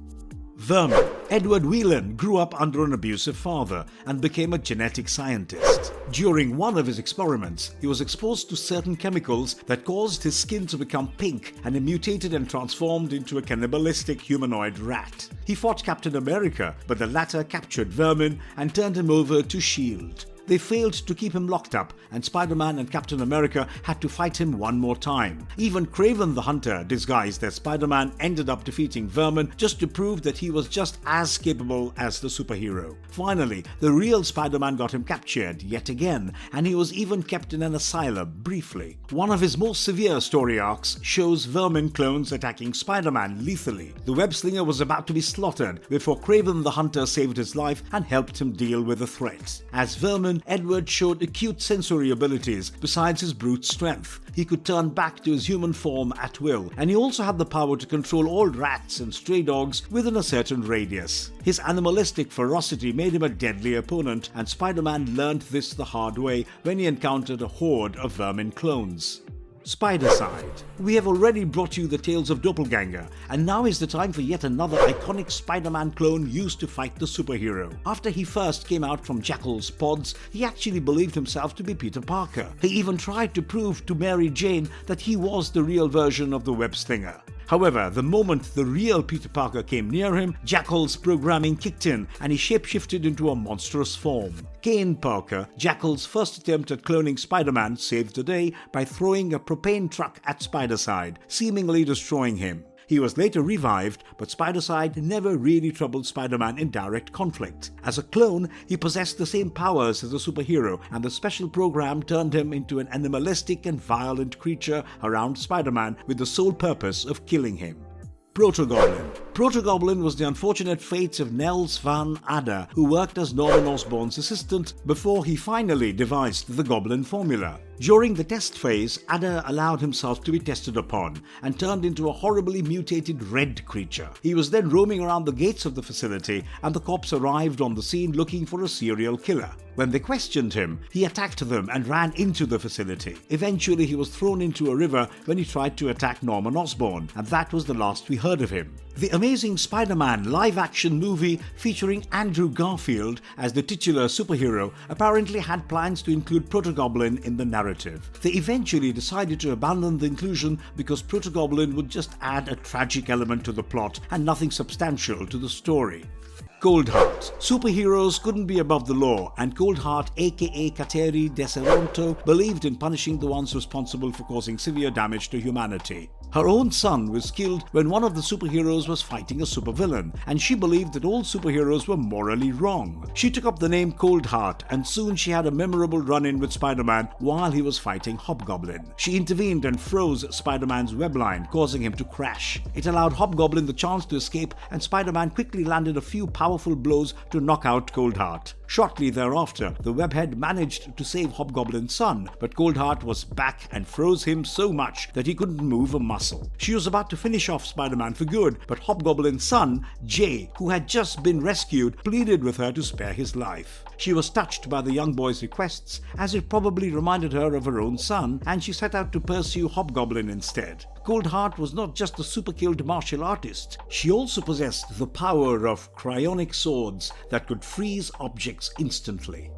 Vermin. Edward Whelan grew up under an abusive father and became a genetic scientist. During one of his experiments, he was exposed to certain chemicals that caused his skin to become pink, and he mutated and transformed into a cannibalistic humanoid rat. He fought Captain America, but the latter captured Vermin and turned him over to S.H.I.E.L.D. They failed to keep him locked up, and Spider-Man and Captain America had to fight him one more time. Even Craven the Hunter, disguised as Spider-Man, ended up defeating Vermin just to prove that he was just as capable as the superhero. Finally, the real Spider-Man got him captured yet again, and he was even kept in an asylum briefly. One of his most severe story arcs shows Vermin clones attacking Spider-Man lethally. The web-slinger was about to be slaughtered before Craven the Hunter saved his life and helped him deal with the threat. As Vermin, Edward showed acute sensory abilities besides his brute strength. He could turn back to his human form at will, and he also had the power to control all rats and stray dogs within a certain radius. His animalistic ferocity made him a deadly opponent, and Spider-Man learned this the hard way when he encountered a horde of Vermin clones. Spider-Side. We have already brought you the tales of Doppelganger, and now is the time for yet another iconic Spider-Man clone used to fight the superhero. After he first came out from Jackal's pods, he actually believed himself to be Peter Parker. He even tried to prove to Mary Jane that he was the real version of the web-slinger. However, the moment the real Peter Parker came near him, Jackal's programming kicked in and he shapeshifted into a monstrous form. Kane Parker, Jackal's first attempt at cloning Spider-Man, saved the day by throwing a propane truck at Spider-Side, seemingly destroying him. He was later revived, but Spider-Side never really troubled Spider-Man in direct conflict. As a clone, he possessed the same powers as a superhero, and the special program turned him into an animalistic and violent creature around Spider-Man with the sole purpose of killing him. Proto-Goblin. Proto-Goblin was the unfortunate fate of Nels van Adder, who worked as Norman Osborn's assistant before he finally devised the Goblin formula. During the test phase, Adder allowed himself to be tested upon and turned into a horribly mutated red creature. He was then roaming around the gates of the facility, and the cops arrived on the scene looking for a serial killer. When they questioned him, he attacked them and ran into the facility. Eventually, he was thrown into a river when he tried to attack Norman Osborn, and that was the last we heard of him. The Amazing Spider-Man live-action movie featuring Andrew Garfield as the titular superhero apparently had plans to include Proto-Goblin in the narrative. They eventually decided to abandon the inclusion because Proto-Goblin would just add a tragic element to the plot and nothing substantial to the story. Coldheart. Superheroes couldn't be above the law, and Coldheart, aka Kateri Deseronto, believed in punishing the ones responsible for causing severe damage to humanity. Her own son was killed when one of the superheroes was fighting a supervillain, and she believed that all superheroes were morally wrong. She took up the name Coldheart, and soon she had a memorable run-in with Spider-Man while he was fighting Hobgoblin. She intervened and froze Spider-Man's webline, causing him to crash. It allowed Hobgoblin the chance to escape, and Spider-Man quickly landed a few powerful blows to knock out Coldheart. Shortly thereafter, the Webhead managed to save Hobgoblin's son, but Coldheart was back and froze him so much that he couldn't move a muscle. She was about to finish off Spider-Man for good, but Hobgoblin's son, Jay, who had just been rescued, pleaded with her to spare his life. She was touched by the young boy's requests, as it probably reminded her of her own son, and she set out to pursue Hobgoblin instead. Coldheart was not just a super-skilled martial artist, she also possessed the power of cryonic swords that could freeze objects instantly.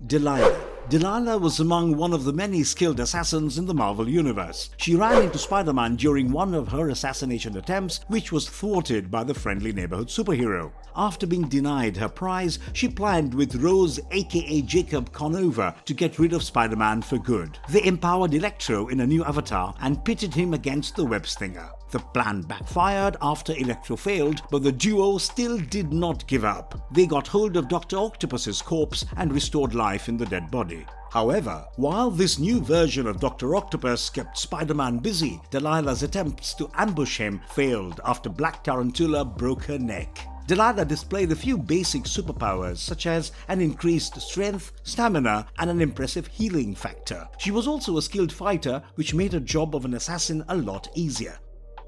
Delilah was among one of the many skilled assassins in the Marvel Universe. She ran into Spider-Man during one of her assassination attempts, which was thwarted by the friendly neighborhood superhero. After being denied her prize, she planned with Rose aka Jacob Conover to get rid of Spider-Man for good. They empowered Electro in a new avatar and pitted him against the web slinger. The plan backfired after Electro failed, but the duo still did not give up. They got hold of Dr. Octopus's corpse and restored life in the dead body. However, while this new version of Dr. Octopus kept Spider-Man busy, Delilah's attempts to ambush him failed after Black Tarantula broke her neck. Delilah displayed a few basic superpowers such as an increased strength, stamina, and an impressive healing factor. She was also a skilled fighter, which made her job of an assassin a lot easier.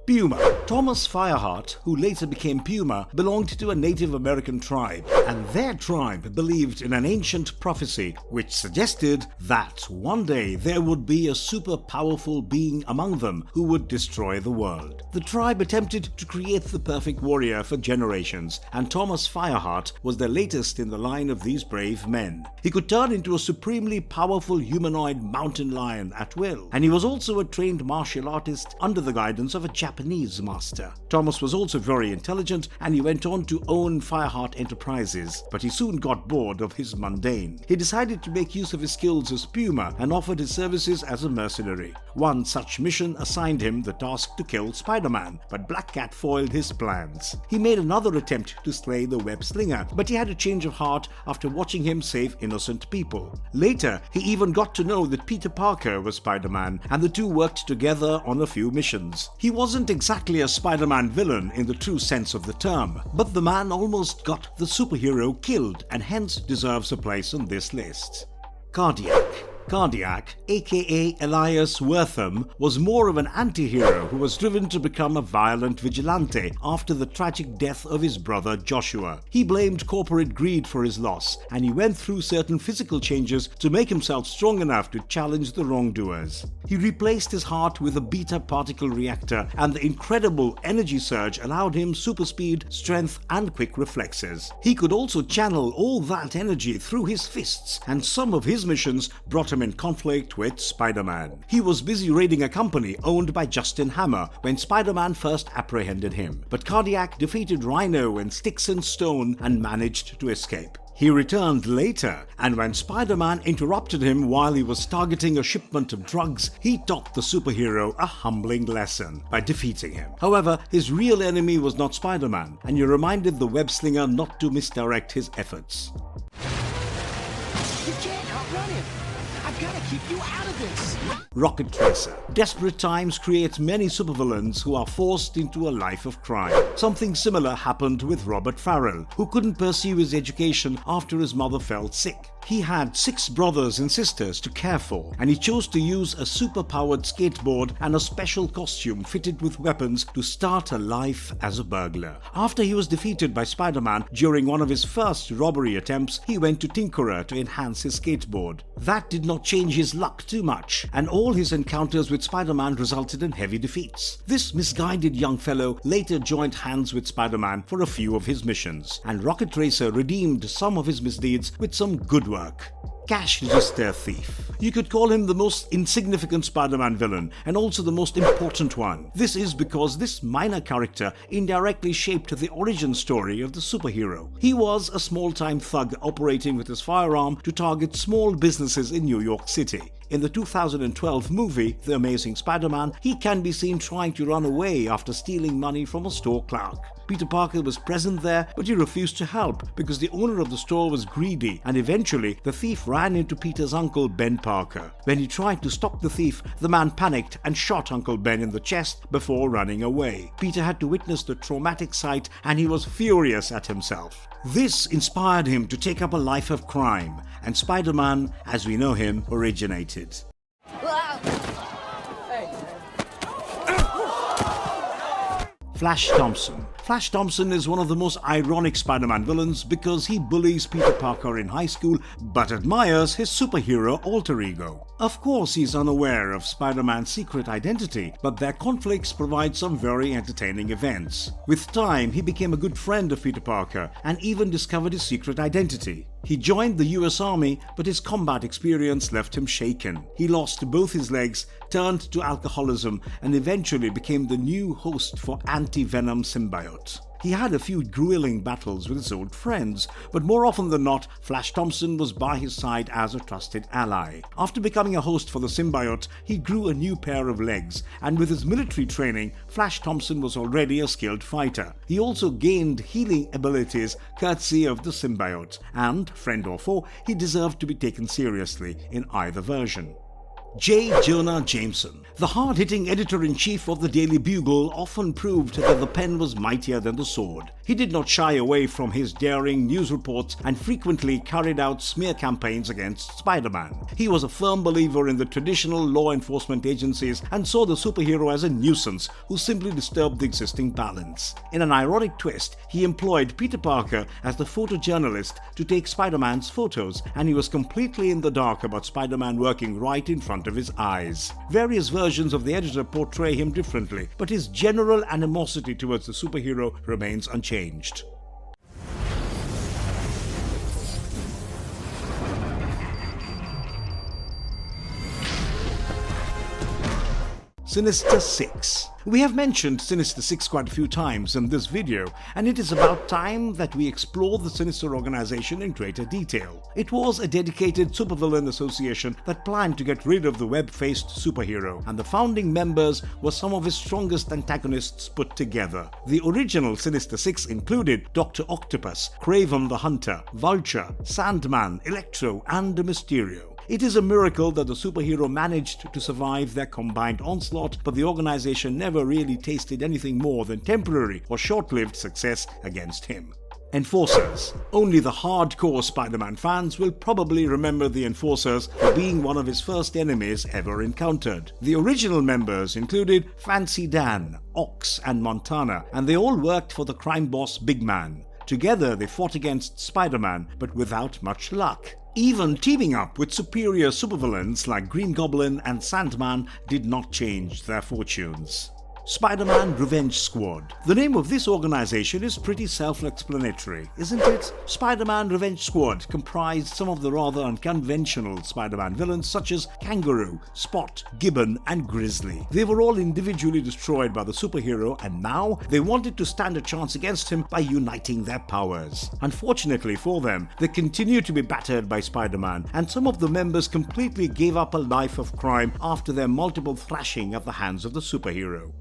Puma. Thomas Fireheart, who later became Puma, belonged to a Native American tribe, and their tribe believed in an ancient prophecy which suggested that one day there would be a super powerful being among them who would destroy the world. The tribe attempted to create the perfect warrior for generations, and Thomas Fireheart was the latest in the line of these brave men. He could turn into a supremely powerful humanoid mountain lion at will, and he was also a trained martial artist under the guidance of a Japanese master. Thomas was also very intelligent, and he went on to own Fireheart Enterprises, but he soon got bored of his mundane. He decided to make use of his skills as Puma and offered his services as a mercenary. One such mission assigned him the task to kill Spider-Man, but Black Cat foiled his plans. He made another attempt to slay the web slinger, but he had a change of heart after watching him save innocent people. Later, he even got to know that Peter Parker was Spider-Man, and the two worked together on a few missions. He wasn't exactly a Spider-Man villain in the true sense of the term, but the man almost got the superhero killed and hence deserves a place on this list. Cardiac, aka Elias Wortham, was more of an anti-hero who was driven to become a violent vigilante after the tragic death of his brother Joshua. He blamed corporate greed for his loss, and he went through certain physical changes to make himself strong enough to challenge the wrongdoers. He replaced his heart with a beta particle reactor, and the incredible energy surge allowed him super speed, strength, and quick reflexes. He could also channel all that energy through his fists, and some of his missions brought him in conflict with Spider-Man. He was busy raiding a company owned by Justin Hammer when Spider-Man first apprehended him, but Cardiac defeated Rhino and Sticks and Stone and managed to escape. He returned later, and when Spider-Man interrupted him while he was targeting a shipment of drugs, he taught the superhero a humbling lesson by defeating him. However, his real enemy was not Spider-Man, and he reminded the web-slinger not to misdirect his efforts. You can't outrun him! I've got to keep you out of this! Rocket Tracer. Desperate times create many supervillains who are forced into a life of crime. Something similar happened with Robert Farrell, who couldn't pursue his education after his mother fell sick. He had 6 brothers and sisters to care for, and he chose to use a super-powered skateboard and a special costume fitted with weapons to start a life as a burglar. After he was defeated by Spider-Man during one of his first robbery attempts, he went to Tinkerer to enhance his skateboard. That did not change his luck too much, and all his encounters with Spider-Man resulted in heavy defeats. This misguided young fellow later joined hands with Spider-Man for a few of his missions, and Rocket Racer redeemed some of his misdeeds with some good work. Cash Register Thief. You could call him the most insignificant Spider-Man villain, and also the most important one. This is because this minor character indirectly shaped the origin story of the superhero. He was a small-time thug operating with his firearm to target small businesses in New York City. In the 2012 movie, The Amazing Spider-Man, he can be seen trying to run away after stealing money from a store clerk. Peter Parker was present there, but he refused to help because the owner of the store was greedy, and eventually the thief ran into Peter's uncle Ben Parker. When he tried to stop the thief, the man panicked and shot Uncle Ben in the chest before running away. Peter had to witness the traumatic sight and he was furious at himself. This inspired him to take up a life of crime, and Spider-Man, as we know him, originated. Flash Thompson. Flash Thompson is one of the most ironic Spider-Man villains because he bullies Peter Parker in high school but admires his superhero alter ego. Of course, he's unaware of Spider-Man's secret identity, but their conflicts provide some very entertaining events. With time, he became a good friend of Peter Parker and even discovered his secret identity. He joined the US Army, but his combat experience left him shaken. He lost both his legs, turned to alcoholism, and eventually became the new host for Anti-Venom symbiote. He had a few grueling battles with his old friends, but more often than not, Flash Thompson was by his side as a trusted ally. After becoming a host for the symbiote, he grew a new pair of legs, and with his military training, Flash Thompson was already a skilled fighter. He also gained healing abilities courtesy of the symbiote, and, friend or foe, he deserved to be taken seriously in either version. J. Jonah Jameson. The hard-hitting editor-in-chief of the Daily Bugle often proved that the pen was mightier than the sword. He did not shy away from his daring news reports and frequently carried out smear campaigns against Spider-Man. He was a firm believer in the traditional law enforcement agencies and saw the superhero as a nuisance who simply disturbed the existing balance. In an ironic twist, he employed Peter Parker as the photojournalist to take Spider-Man's photos, and he was completely in the dark about Spider-Man working right in front of his eyes. Various versions of the editor portray him differently, but his general animosity towards the superhero remains unchanged. Sinister Six. We have mentioned Sinister Six quite a few times in this video, and it is about time that we explore the Sinister organization in greater detail. It was a dedicated supervillain association that planned to get rid of the web-faced superhero, and the founding members were some of his strongest antagonists put together. The original Sinister Six included Dr. Octopus, Craven the Hunter, Vulture, Sandman, Electro, and Mysterio. It is a miracle that the superhero managed to survive their combined onslaught, but the organization never really tasted anything more than temporary or short-lived success against him. Enforcers. Only the hardcore Spider-Man fans will probably remember the Enforcers for being one of his first enemies ever encountered. The original members included Fancy Dan, Ox, and Montana, and they all worked for the crime boss Big Man. Together they fought against Spider-Man, but without much luck. Even teaming up with superior supervillains like Green Goblin and Sandman did not change their fortunes. Spider-Man Revenge Squad. The name of this organization is pretty self-explanatory, isn't it? Spider-Man Revenge Squad comprised some of the rather unconventional Spider-Man villains such as Kangaroo, Spot, Gibbon, and Grizzly. They were all individually destroyed by the superhero, and now they wanted to stand a chance against him by uniting their powers. Unfortunately for them, they continued to be battered by Spider-Man, and some of the members completely gave up a life of crime after their multiple thrashing at the hands of the superhero.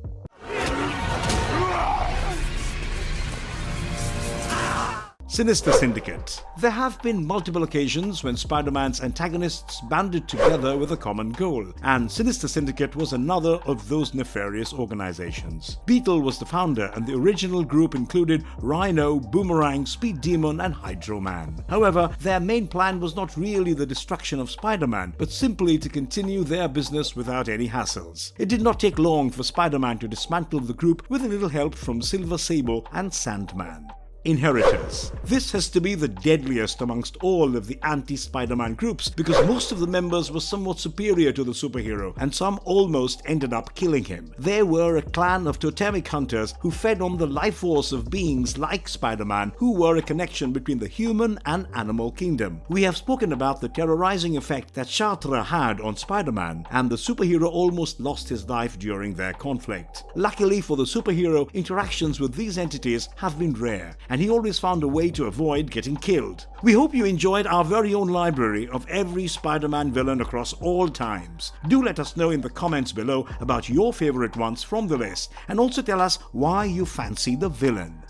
Sinister Syndicate. There have been multiple occasions when Spider-Man's antagonists banded together with a common goal, and Sinister Syndicate was another of those nefarious organizations. Beetle was the founder, and the original group included Rhino, Boomerang, Speed Demon, and Hydraman. However, their main plan was not really the destruction of Spider-Man, but simply to continue their business without any hassles. It did not take long for Spider-Man to dismantle the group with a little help from Silver Sable and Sandman. Inheritors. This has to be the deadliest amongst all of the anti-Spider-Man groups because most of the members were somewhat superior to the superhero and some almost ended up killing him. They were a clan of totemic hunters who fed on the life force of beings like Spider-Man who were a connection between the human and animal kingdom. We have spoken about the terrorizing effect that Chartres had on Spider-Man, and the superhero almost lost his life during their conflict. Luckily for the superhero, interactions with these entities have been rare, and and he always found a way to avoid getting killed. We hope you enjoyed our very own library of every Spider-Man villain across all times. Do let us know in the comments below about your favorite ones from the list, and also tell us why you fancy the villain.